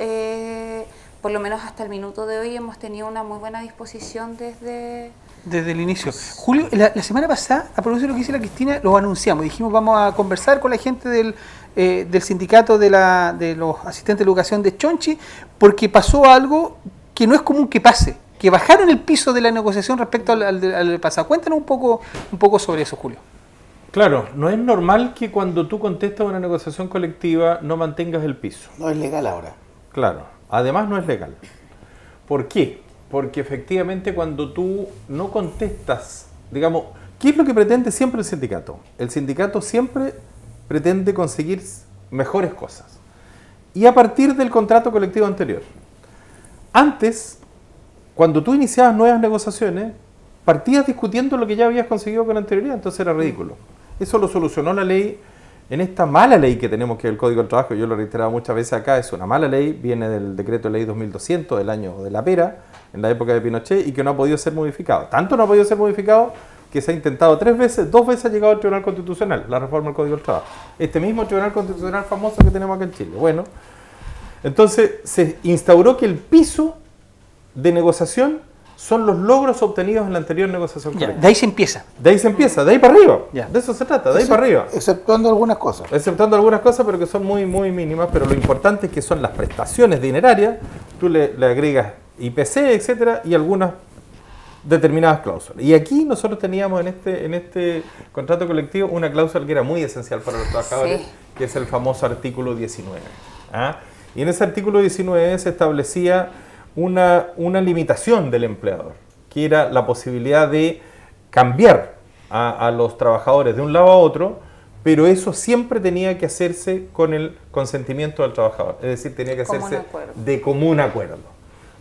por lo menos hasta el minuto de hoy hemos tenido una muy buena disposición desde el inicio. Julio, la semana pasada, a propósito de lo que dice la Cristina, lo anunciamos. Dijimos, vamos a conversar con la gente del sindicato de los asistentes de educación de Chonchi, porque pasó algo que no es común que pase, que bajaron el piso de la negociación respecto al pasado. Cuéntanos un poco sobre eso, Julio. Claro, no es normal que cuando tú contestas una negociación colectiva no mantengas el piso. No es legal ahora. Claro, además no es legal. ¿Por qué? Porque efectivamente cuando tú no contestas, digamos, ¿qué es lo que pretende siempre el sindicato? El sindicato siempre pretende conseguir mejores cosas. Y a partir del contrato colectivo anterior. Antes, cuando tú iniciabas nuevas negociaciones, partías discutiendo lo que ya habías conseguido con anterioridad, entonces era ridículo. Eso lo solucionó la ley en esta mala ley que tenemos, que es el Código del Trabajo, yo lo he reiterado muchas veces acá, es una mala ley, viene del decreto de ley 2200 del año de la pera, en la época de Pinochet, y que no ha podido ser modificado. Tanto no ha podido ser modificado que se ha intentado 3 veces, 2 veces ha llegado al Tribunal Constitucional, la reforma del Código del Trabajo. Este mismo Tribunal Constitucional famoso que tenemos acá en Chile. Bueno, entonces se instauró que el piso de negociación son los logros obtenidos en la anterior negociación colectiva. De ahí se empieza. De ahí se empieza, de ahí para arriba. Ya. De eso se trata, de ahí para arriba. Exceptuando algunas cosas. Exceptuando algunas cosas, pero que son muy, muy mínimas. Pero lo importante es que son las prestaciones dinerarias, tú le agregas IPC, etcétera, y algunas determinadas cláusulas. Y aquí nosotros teníamos en este contrato colectivo una cláusula que era muy esencial para los trabajadores, que es el famoso artículo 19. ¿Ah? Y en ese artículo 19 se establecía una limitación del empleador, que era la posibilidad de cambiar a los trabajadores de un lado a otro, pero eso siempre tenía que hacerse con el consentimiento del trabajador, es decir, tenía que hacerse de común acuerdo.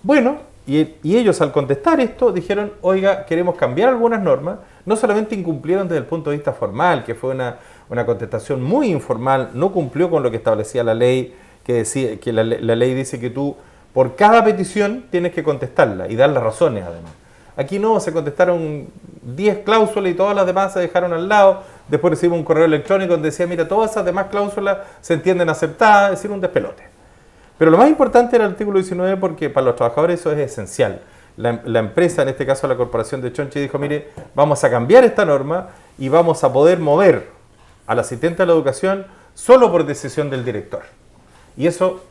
Bueno, y ellos al contestar esto dijeron, oiga, queremos cambiar algunas normas, no solamente incumplieron desde el punto de vista formal, que fue una contestación muy informal, no cumplió con lo que establecía la ley, que decía que la ley dice que tú por cada petición tienes que contestarla y dar las razones además. Aquí no, se contestaron 10 cláusulas y todas las demás se dejaron al lado. Después recibimos un correo electrónico donde decía, mira, todas esas demás cláusulas se entienden aceptadas, es decir, un despelote. Pero lo más importante era el artículo 19 porque para los trabajadores eso es esencial. La empresa, en este caso la corporación de Chonchi, dijo, mire, vamos a cambiar esta norma y vamos a poder mover al asistente a la educación solo por decisión del director. Y eso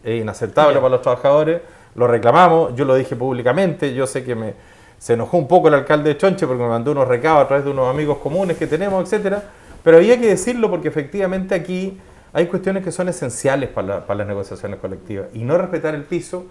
es inaceptable para los trabajadores, lo reclamamos, yo lo dije públicamente, yo sé que se enojó un poco el alcalde de Chonchi porque me mandó unos recados a través de unos amigos comunes que tenemos, etcétera, pero había que decirlo porque efectivamente aquí hay cuestiones que son esenciales para las negociaciones colectivas y no respetar el piso,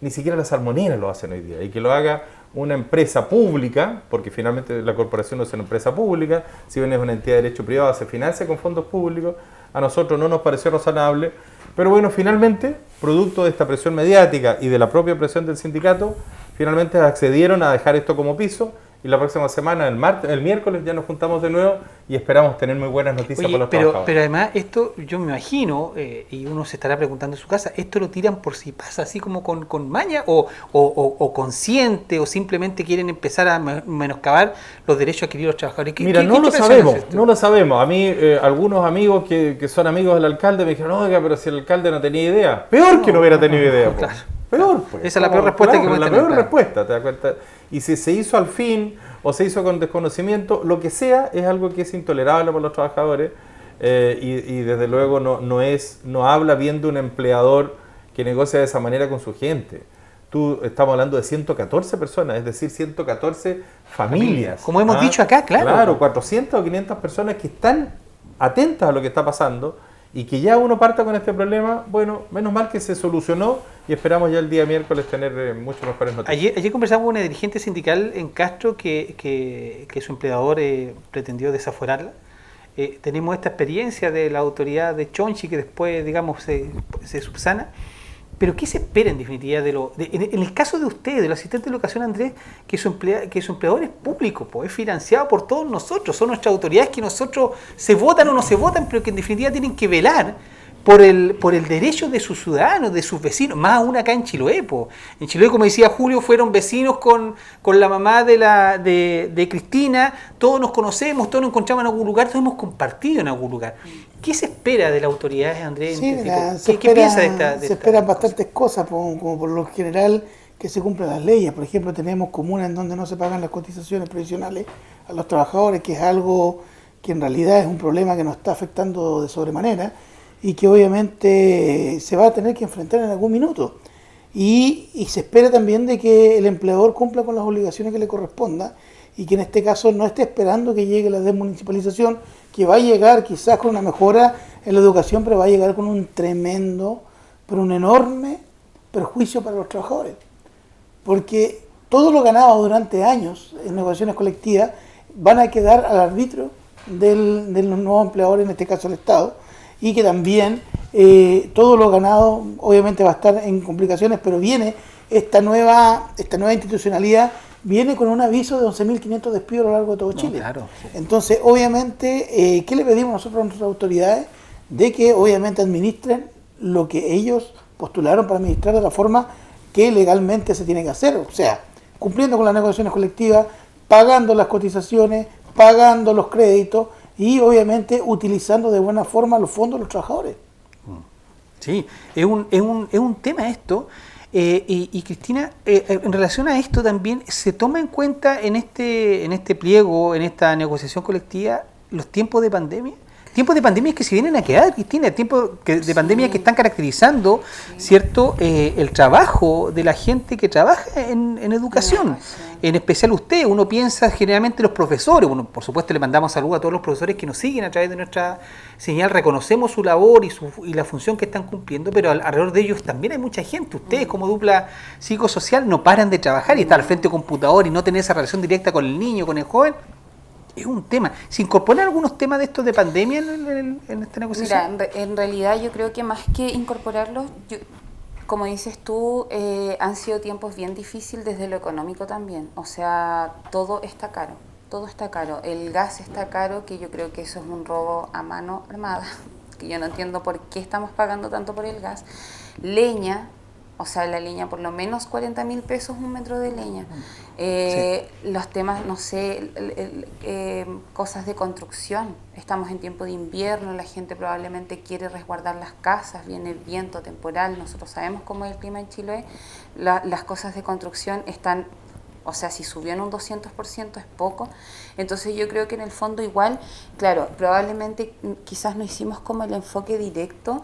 ni siquiera las salmoneras lo hacen hoy día, y que lo haga una empresa pública, porque finalmente la corporación no es una empresa pública, si bien es una entidad de derecho privado, se financia con fondos públicos, a nosotros no nos pareció razonable. Pero bueno, finalmente, producto de esta presión mediática y de la propia presión del sindicato, finalmente accedieron a dejar esto como piso y la próxima semana, el miércoles, ya nos juntamos de nuevo y esperamos tener muy buenas noticias para los trabajadores. Pero además, esto yo me imagino, y uno se estará preguntando en su casa, ¿esto lo tiran por si pasa así como con maña o consciente o simplemente quieren empezar a menoscabar los derechos adquiridos de los trabajadores? Mira, no lo sabemos. A mí, algunos amigos que son amigos del alcalde me dijeron, oiga, pero si el alcalde no tenía idea. Peor que no hubiera tenido idea. Claro. Peor, pues. Esa es la peor respuesta que la peor respuesta, ¿te das cuenta? Y si se hizo al fin o se hizo con desconocimiento, lo que sea, es algo que es intolerable para los trabajadores y desde luego no habla bien de un empleador que negocia de esa manera con su gente. Estamos hablando de 114 personas, es decir, 114 familias. Como hemos dicho acá, claro. Claro, 400 o 500 personas que están atentas a lo que está pasando y que ya uno parta con este problema. Bueno, menos mal que se solucionó y esperamos ya el día miércoles tener mucho mejores noticias. Ayer conversamos con una dirigente sindical en Castro que su empleador pretendió desaforarla. Tenemos esta experiencia de la autoridad de Chonchi que después, digamos, se subsana. Pero ¿qué se espera en definitiva en el caso de usted, del asistente de educación Andrés, que su empleador es público, es financiado por todos nosotros, son nuestras autoridades que nosotros se votan o no se votan, pero que en definitiva tienen que velar por el derecho de sus ciudadanos, de sus vecinos, más aún acá en Chiloé. En Chiloé, como decía Julio, fueron vecinos con la mamá de Cristina, todos nos conocemos, todos nos encontramos en algún lugar, todos hemos compartido en algún lugar. ¿Qué se espera de las autoridades, Andrés? Sí, ¿Qué piensa de esta? Se esperan bastantes cosas, como por lo general que se cumplan las leyes. Por ejemplo, tenemos comunas en donde no se pagan las cotizaciones previsionales a los trabajadores, que es algo que en realidad es un problema que nos está afectando de sobremanera y que obviamente se va a tener que enfrentar en algún minuto. Y se espera también de que el empleador cumpla con las obligaciones que le corresponda y que en este caso no esté esperando que llegue la desmunicipalización, que va a llegar quizás con una mejora en la educación, pero va a llegar con un tremendo, pero un enorme perjuicio para los trabajadores. Porque todo lo ganado durante años en negociaciones colectivas van a quedar al arbitrio de los nuevos empleadores, en este caso el Estado, y que también todo lo ganado obviamente va a estar en complicaciones, pero viene esta nueva institucionalidad viene con un aviso de 11.500 despidos a lo largo de todo Chile. Claro, sí. Entonces, obviamente, ¿qué le pedimos nosotros a nuestras autoridades? De que obviamente administren lo que ellos postularon para administrar de la forma que legalmente se tiene que hacer, o sea, cumpliendo con las negociaciones colectivas, pagando las cotizaciones, pagando los créditos y obviamente utilizando de buena forma los fondos de los trabajadores. Sí, es un tema esto. Y Cristina, en relación a esto también, ¿se toma en cuenta en este pliego, en esta negociación colectiva, los tiempos de pandemia? Tiempos de pandemia que se vienen a quedar, Cristina, tiempos de pandemia que están caracterizando, ¿cierto?, el trabajo de la gente que trabaja en educación. En especial usted, uno piensa generalmente los profesores, bueno, por supuesto le mandamos saludos a todos los profesores que nos siguen a través de nuestra señal, reconocemos su labor y la función que están cumpliendo, pero alrededor de ellos también hay mucha gente. Ustedes como dupla psicosocial no paran de trabajar y estar al frente del computador y no tener esa relación directa con el niño, con el joven. Es un tema. ¿Se incorporan algunos temas de estos de pandemia en esta negociación? Mira, en realidad yo creo que más que incorporarlos, como dices tú, han sido tiempos bien difíciles desde lo económico también. O sea, todo está caro. Todo está caro. El gas está caro, que yo creo que eso es un robo a mano armada, que yo no entiendo por qué estamos pagando tanto por el gas. Leña, o sea, la leña por lo menos 40.000 pesos un metro de leña. Los temas, no sé, cosas de construcción. Estamos en tiempo de invierno, la gente probablemente quiere resguardar las casas, viene viento temporal, nosotros sabemos cómo es el clima en Chile. Las cosas de construcción están, o sea, si subió en un 200% es poco. Entonces yo creo que en el fondo igual, claro, probablemente quizás no hicimos como el enfoque directo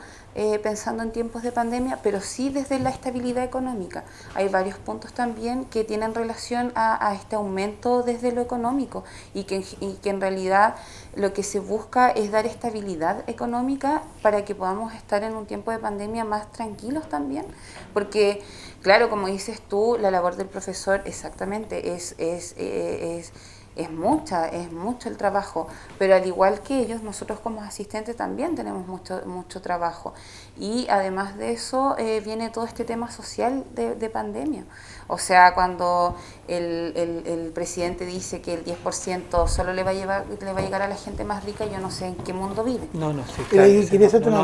pensando en tiempos de pandemia, pero sí desde la estabilidad económica. Hay varios puntos también que tienen relación a este aumento desde lo económico y que en realidad lo que se busca es dar estabilidad económica para que podamos estar en un tiempo de pandemia más tranquilos también, porque claro, como dices tú, la labor del profesor exactamente es mucho el trabajo, pero al igual que ellos, nosotros como asistentes también tenemos mucho trabajo. Y además de eso, viene todo este tema social de pandemia. O sea, cuando el presidente dice que el 10% solo le va a llegar a la gente más rica, yo no sé en qué mundo vive. No, sí, claro.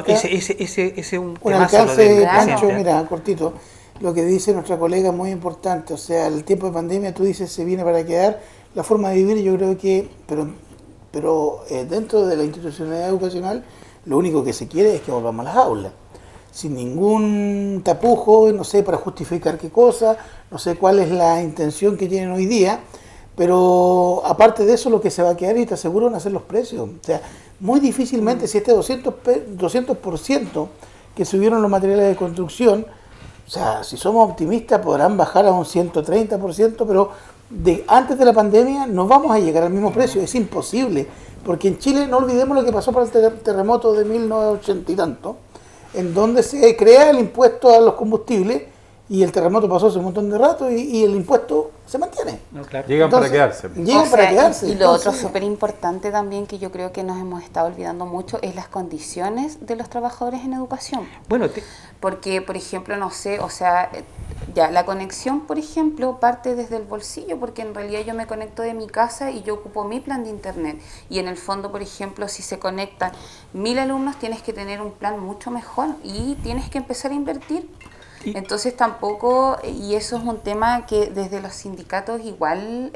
Ese es un alcance, Pancho, mira, cortito. Lo que dice nuestra colega es muy importante, o sea, el tiempo de pandemia, tú dices, se viene para quedar, la forma de vivir, yo creo que, pero dentro de la institucionalidad educacional, lo único que se quiere es que volvamos a las aulas, sin ningún tapujo, no sé para justificar qué cosa, no sé cuál es la intención que tienen hoy día, pero aparte de eso, lo que se va a quedar, y te aseguro, van a ser los precios, o sea, muy difícilmente si este 200% que subieron los materiales de construcción, o sea, si somos optimistas podrán bajar a un 130%, pero antes de la pandemia no vamos a llegar al mismo precio, es imposible, porque en Chile no olvidemos lo que pasó para el terremoto de 1980 y tanto, en donde se crea el impuesto a los combustibles y el terremoto pasó hace un montón de rato y el impuesto se mantiene. No, claro. Llegan para quedarse. Llegan para quedarse. Y lo otro súper importante también que yo creo que nos hemos estado olvidando mucho es las condiciones de los trabajadores en educación. Bueno, porque, por ejemplo, no sé, o sea, ya la conexión, por ejemplo, parte desde el bolsillo, porque en realidad yo me conecto de mi casa y yo ocupo mi plan de internet. Y en el fondo, por ejemplo, si se conectan 1.000 alumnos, tienes que tener un plan mucho mejor y tienes que empezar a invertir. Entonces tampoco, y eso es un tema que desde los sindicatos igual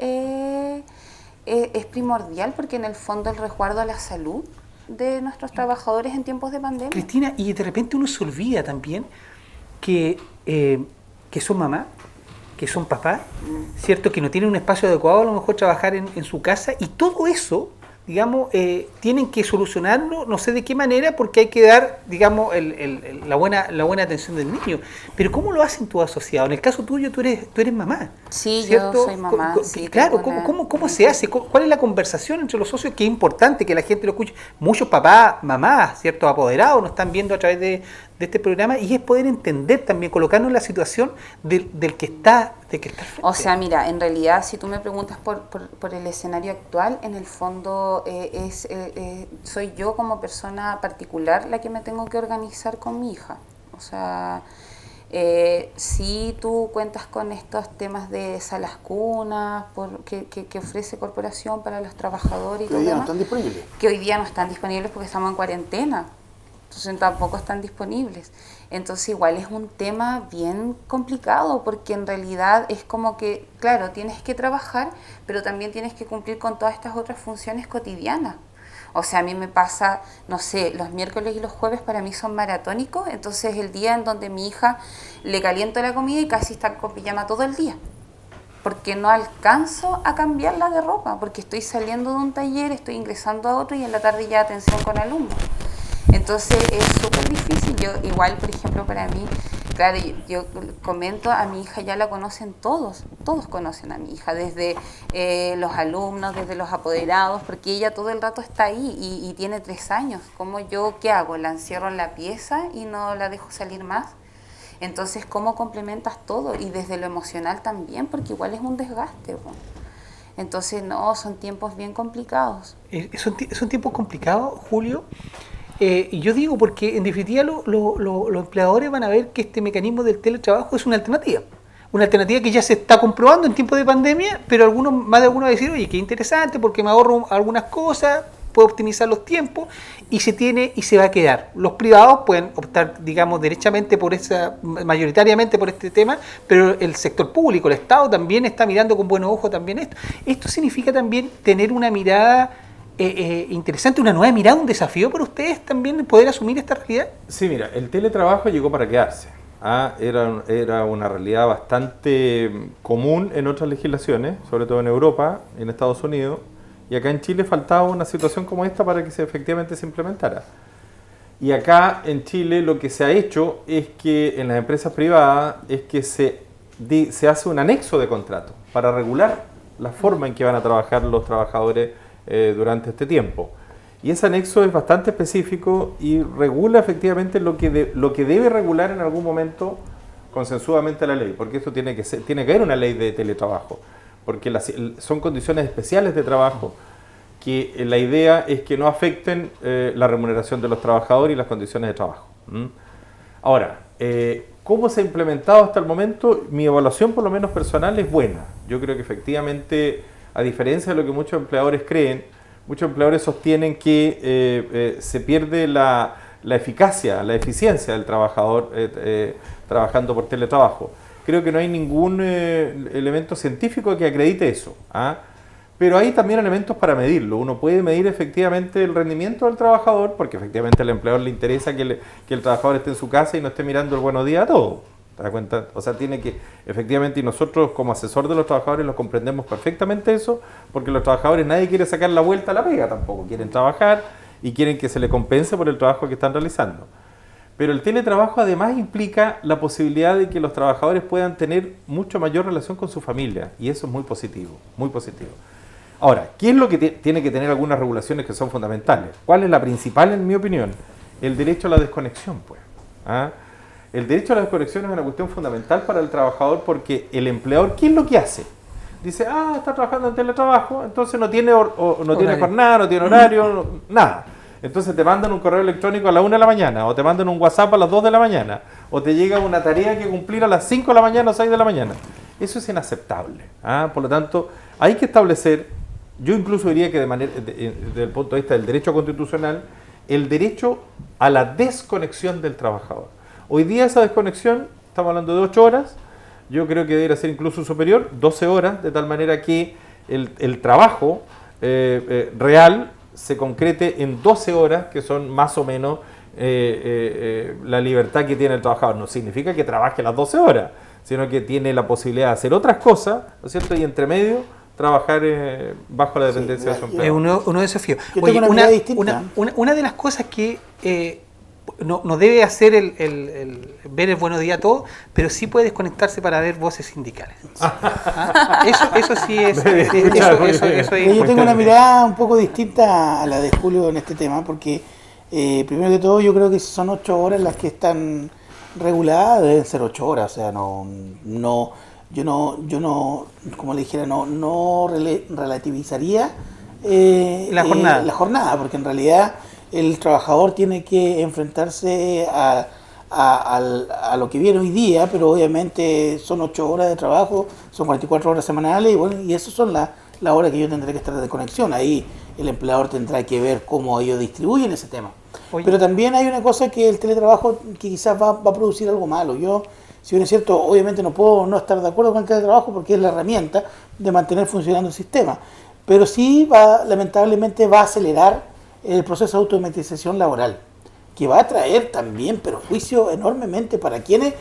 es primordial, porque en el fondo el resguardo a la salud de nuestros trabajadores en tiempos de pandemia. Cristina, y de repente uno se olvida también que son mamás, que son papás, ¿cierto? Que no tienen un espacio adecuado a lo mejor trabajar en su casa, y todo eso, digamos, tienen que solucionarlo, no sé de qué manera, porque hay que dar, digamos, la buena atención del niño. Pero ¿cómo lo hacen tus asociados? En el caso tuyo, tú eres mamá. Sí, ¿cierto? Yo soy mamá. Sí, claro, ¿cómo se hace? ¿Cuál es la conversación entre los socios? Que es importante que la gente lo escuche. Muchos papás, mamás, ¿cierto? Apoderados nos están viendo a través de este programa, y es poder entender también, colocarnos en la situación del que está al frente. O sea, mira, en realidad, si tú me preguntas por el escenario actual, en el fondo soy yo como persona particular la que me tengo que organizar con mi hija. O sea, Si tú cuentas con estos temas de salas cunas que ofrece Corporación para los trabajadores y Que hoy día no demás, están disponibles. que hoy día no están disponibles porque estamos en cuarentena, entonces tampoco están disponibles. Entonces igual es un tema bien complicado porque en realidad es como que, claro, tienes que trabajar, pero también tienes que cumplir con todas estas otras funciones cotidianas. O sea, a mí me pasa, no sé, los miércoles y los jueves para mí son maratónicos, entonces el día en donde mi hija le caliento la comida y casi está con pijama todo el día, porque no alcanzo a cambiarla de ropa, porque estoy saliendo de un taller, estoy ingresando a otro y en la tarde ya atención con alumnos. Entonces es súper difícil. Yo igual, por ejemplo, para mí, claro, yo comento, a mi hija ya la conocen todos conocen a mi hija, desde los alumnos, desde los apoderados, porque ella todo el rato está ahí y tiene 3 años. ¿Cómo yo qué hago? ¿La encierro en la pieza y no la dejo salir más? Entonces, ¿cómo complementas todo? Y desde lo emocional también, porque igual es un desgaste, ¿no? Entonces, no, son tiempos bien complicados. Son tiempos complicados, Julio. Y yo digo porque en definitiva los empleadores van a ver que este mecanismo del teletrabajo es una alternativa que ya se está comprobando en tiempos de pandemia, pero más de algunos van a decir, oye, qué interesante porque me ahorro algunas cosas, puedo optimizar los tiempos y se va a quedar. Los privados pueden optar, digamos, derechamente mayoritariamente por este tema, pero el sector público, el Estado también está mirando con buenos ojos también esto. Esto significa también tener una mirada interesante, una nueva mirada, un desafío para ustedes también poder asumir esta realidad. Sí, mira, el teletrabajo llegó para quedarse. Era una realidad bastante común en otras legislaciones, sobre todo en Europa, en Estados Unidos, y acá en Chile faltaba una situación como esta para que efectivamente se implementara. Y acá en Chile lo que se ha hecho es que en las empresas privadas es que se hace un anexo de contrato para regular la forma en que van a trabajar los trabajadores durante este tiempo. Y ese anexo es bastante específico y regula efectivamente lo que debe regular en algún momento consensuadamente la ley, porque esto tiene que haber una ley de teletrabajo, porque son condiciones especiales de trabajo que la idea es que no afecten la remuneración de los trabajadores y las condiciones de trabajo. Ahora, ¿cómo se ha implementado hasta el momento? Mi evaluación, por lo menos personal, es buena. Yo creo que efectivamente, a diferencia de lo que muchos empleadores creen, muchos empleadores sostienen que se pierde la eficacia, la eficiencia del trabajador trabajando por teletrabajo. Creo que no hay ningún elemento científico que acredite eso. Pero hay también elementos para medirlo. Uno puede medir efectivamente el rendimiento del trabajador, porque efectivamente al empleador le interesa que el trabajador esté en su casa y no esté mirando el buenos días a todos. ¿Te das cuenta? O sea, tiene que, efectivamente, y nosotros como asesor de los trabajadores lo comprendemos perfectamente eso, porque los trabajadores nadie quiere sacar la vuelta a la pega tampoco, quieren trabajar y quieren que se les compense por el trabajo que están realizando. Pero el teletrabajo además implica la posibilidad de que los trabajadores puedan tener mucho mayor relación con su familia, y eso es muy positivo, muy positivo. Ahora, ¿qué es lo que tiene que tener algunas regulaciones que son fundamentales? ¿Cuál es la principal, en mi opinión? El derecho a la desconexión, pues. El derecho a la desconexión es una cuestión fundamental para el trabajador porque el empleador, ¿qué es lo que hace? Dice, está trabajando en teletrabajo, entonces no tiene jornada, no tiene horario, nada. Entonces te mandan un correo electrónico a la 1 de la mañana, o te mandan un WhatsApp a las 2 de la mañana, o te llega una tarea que cumplir a las 5 de la mañana o 6 de la mañana. Eso es inaceptable. Por lo tanto, hay que establecer, yo incluso diría que desde el punto de vista del derecho constitucional, el derecho a la desconexión del trabajador. Hoy día esa desconexión, estamos hablando de 8 horas, yo creo que debería ser incluso superior, 12 horas, de tal manera que el trabajo real se concrete en 12 horas, que son más o menos la libertad que tiene el trabajador. No significa que trabaje las 12 horas, sino que tiene la posibilidad de hacer otras cosas, ¿no es cierto? Y entre medio trabajar bajo la dependencia de su empleo. Es uno desafío. Oye, una de las cosas que no debe hacer ver el buenos días a todos, pero sí puede desconectarse para ver voces sindicales. Eso sí es. Yo tengo una mirada un poco distinta a la de Julio en este tema, porque primero que todo yo creo que son 8 horas las que están reguladas, deben ser 8 horas, o sea, yo no, como le dijera, no relativizaría la jornada, porque en realidad el trabajador tiene que enfrentarse a a lo que viene hoy día, pero obviamente son 8 horas de trabajo, son 44 horas semanales, y bueno, y esas son las horas que yo tendré que estar de conexión. Ahí el empleador tendrá que ver cómo ellos distribuyen ese tema. Oye. Pero también hay una cosa que el teletrabajo que quizás va a producir algo malo. Yo, si bien es cierto, obviamente no puedo no estar de acuerdo con el teletrabajo porque es la herramienta de mantener funcionando el sistema, pero sí lamentablemente va a acelerar el proceso de automatización laboral, que va a traer también perjuicios enormemente para quienes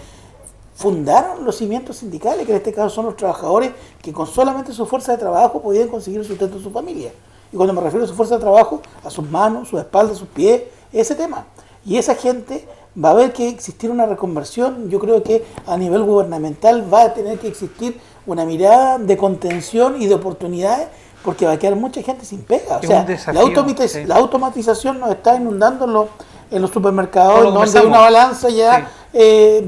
fundaron los cimientos sindicales, que en este caso son los trabajadores que con solamente su fuerza de trabajo podían conseguir el sustento de su familia. Y cuando me refiero a su fuerza de trabajo, a sus manos, sus espaldas, sus pies, ese tema. Y esa gente va a ver que existir una reconversión. Yo creo que a nivel gubernamental va a tener que existir una mirada de contención y de oportunidades, porque va a quedar mucha gente sin pega. O sea, la automatización nos está inundando en los supermercados, donde una balanza ya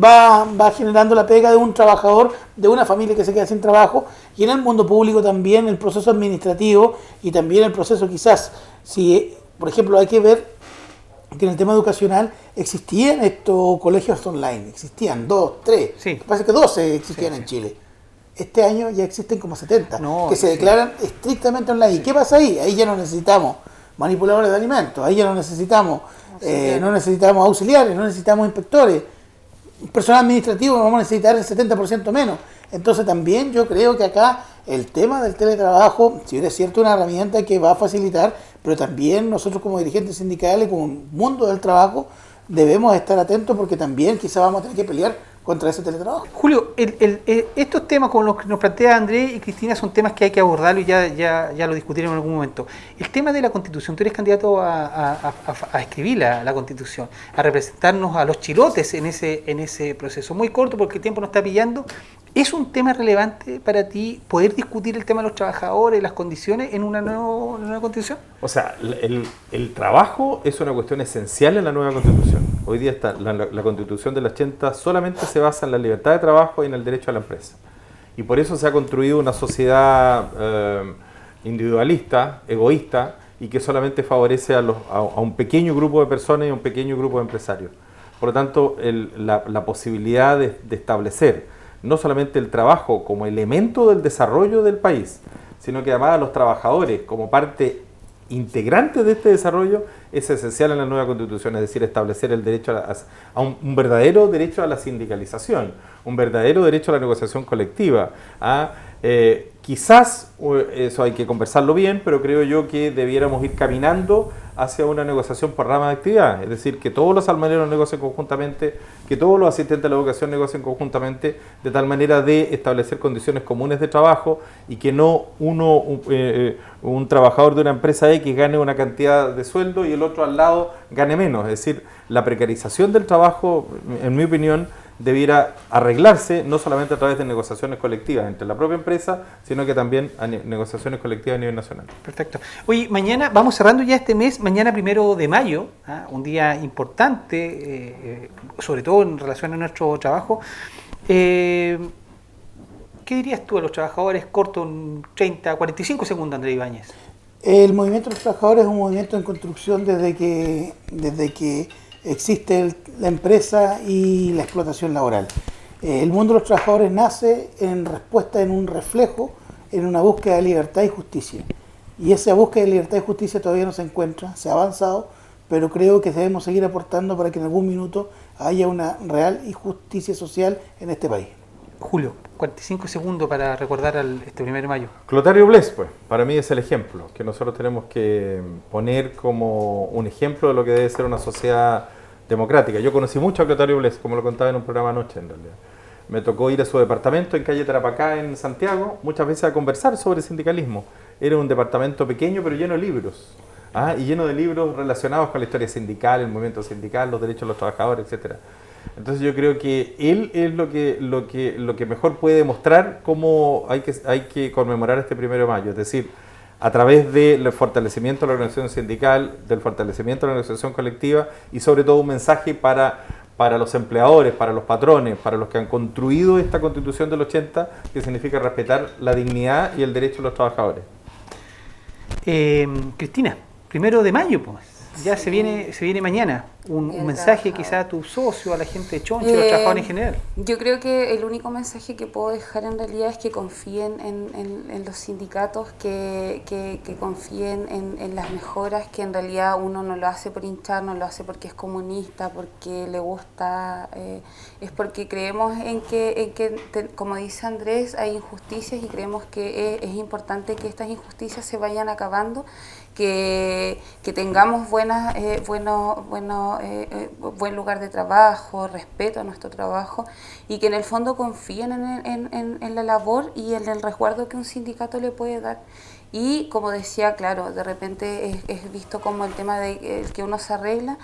va generando la pega de un trabajador, de una familia que se queda sin trabajo, y en el mundo público también el proceso administrativo y también el proceso quizás, si por ejemplo hay que ver que en el tema educacional existían estos colegios online, existían 2, 3, parece que 12 existían en Chile. Este año ya existen como 70, que se declaran estrictamente online. ¿Y qué pasa ahí? Ahí ya no necesitamos manipuladores de alimentos, ahí ya no necesitamos auxiliares, no necesitamos inspectores, personal administrativo vamos a necesitar el 70% menos. Entonces también yo creo que acá el tema del teletrabajo, si bien es cierto, una herramienta que va a facilitar, pero también nosotros como dirigentes sindicales, como mundo del trabajo, debemos estar atentos porque también quizás vamos a tener que pelear contra ese teletrabajo. Julio, estos temas con los que nos plantea Andrés y Cristina son temas que hay que abordarlo y ya lo discutiremos en algún momento. El tema de la Constitución, tú eres candidato a escribir la Constitución, a representarnos a los chilotes en ese proceso. Muy corto porque el tiempo nos está pillando. ¿Es un tema relevante para ti poder discutir el tema de los trabajadores, las condiciones en una nueva Constitución? O sea, el trabajo es una cuestión esencial en la nueva Constitución. Hoy día está la Constitución del 80 solamente se basa en la libertad de trabajo y en el derecho a la empresa. Y por eso se ha construido una sociedad individualista, egoísta, y que solamente favorece a un pequeño grupo de personas y a un pequeño grupo de empresarios. Por lo tanto, la posibilidad de establecer no solamente el trabajo como elemento del desarrollo del país, sino que además a los trabajadores como parte integrante de este desarrollo es esencial en la nueva Constitución, es decir, establecer el derecho a un verdadero derecho a la sindicalización, un verdadero derecho a la negociación colectiva. Quizás eso hay que conversarlo bien, pero creo yo que debiéramos ir caminando hacia una negociación por rama de actividad, es decir, que todos los almaceneros negocien conjuntamente, que todos los asistentes a la educación negocien conjuntamente, de tal manera de establecer condiciones comunes de trabajo y que no un trabajador de una empresa X gane una cantidad de sueldo y el otro al lado gane menos. Es decir, la precarización del trabajo, en mi opinión, debiera arreglarse no solamente a través de negociaciones colectivas entre la propia empresa, sino que también a negociaciones colectivas a nivel nacional. Perfecto. Oye, mañana, vamos cerrando ya este mes, mañana 1 de mayo, un día importante, sobre todo en relación a nuestro trabajo. ¿Qué dirías tú a los trabajadores? Corto, 30, 45 segundos, Andrés Ibáñez. El movimiento de los trabajadores es un movimiento en construcción desde que existe la empresa y la explotación laboral. El mundo de los trabajadores nace en respuesta, en un reflejo, en una búsqueda de libertad y justicia. Y esa búsqueda de libertad y justicia todavía no se encuentra, se ha avanzado, pero creo que debemos seguir aportando para que en algún minuto haya una real justicia social en este país. Julio, 45 segundos para recordar este 1 de mayo. Clotario Blest, pues, para mí es el ejemplo que nosotros tenemos que poner como un ejemplo de lo que debe ser una sociedad democrática. Yo conocí mucho a Clotario Blest, como lo contaba en un programa anoche, en realidad. Me tocó ir a su departamento en calle Tarapacá, en Santiago, muchas veces a conversar sobre sindicalismo. Era un departamento pequeño, pero lleno de libros. Y lleno de libros relacionados con la historia sindical, el movimiento sindical, los derechos de los trabajadores, etc. Entonces yo creo que él es lo que mejor puede demostrar cómo hay que conmemorar este 1 de mayo, es decir, a través del fortalecimiento de la organización sindical, del fortalecimiento de la negociación colectiva y sobre todo un mensaje para los empleadores, para los patrones, para los que han construido esta Constitución del 80, que significa respetar la dignidad y el derecho de los trabajadores. Cristina, 1 de mayo, pues. ya se viene mañana. Un mensaje quizá a tu socio, a la gente de Chonchi, a los trabajadores en general. Yo creo que el único mensaje que puedo dejar en realidad es que confíen en los sindicatos, que confíen en las mejoras, que en realidad uno no lo hace por hinchar, no lo hace porque es comunista, porque le gusta, es porque creemos en que como dice Andrés, hay injusticias y creemos que es importante que estas injusticias se vayan acabando, que tengamos buen lugar de trabajo, respeto a nuestro trabajo y que en el fondo confíen en la labor y en el resguardo que un sindicato le puede dar. Y como decía, claro, de repente es visto como el tema de que uno se arregla.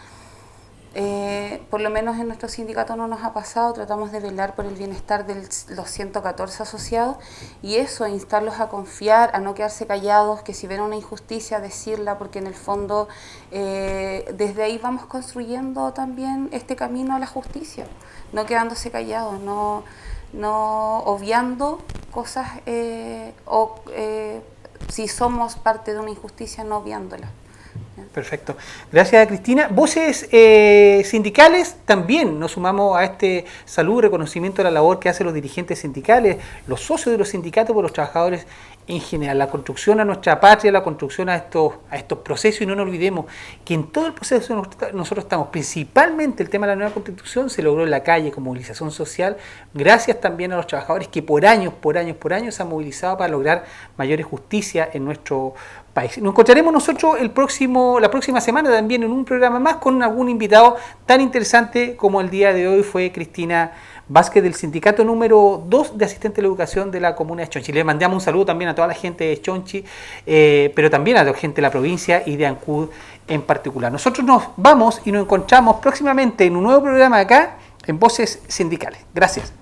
Por lo menos en nuestro sindicato no nos ha pasado, tratamos de velar por el bienestar de los 114 asociados y eso, instarlos a confiar, a no quedarse callados, que si ven una injusticia decirla, porque en el fondo desde ahí vamos construyendo también este camino a la justicia, no quedándose callados, no obviando cosas si somos parte de una injusticia, no obviándola. Perfecto. Gracias, Cristina. Voces sindicales también nos sumamos a este saludo y reconocimiento de la labor que hacen los dirigentes sindicales, los socios de los sindicatos por los trabajadores en general. La construcción a nuestra patria, la construcción a estos procesos, y no nos olvidemos que en todo el proceso nosotros estamos, principalmente el tema de la nueva Constitución se logró en la calle con movilización social, gracias también a los trabajadores que por años se han movilizado para lograr mayores justicia en nuestro país. Nos encontraremos nosotros la próxima semana también en un programa más con algún invitado tan interesante como el día de hoy fue Cristina Vázquez del sindicato número 2 de asistentes de la educación de la comuna de Chonchi. Le mandamos un saludo también a toda la gente de Chonchi, pero también a la gente de la provincia y de Ancud en particular. Nosotros nos vamos y nos encontramos próximamente en un nuevo programa acá en Voces Sindicales. Gracias.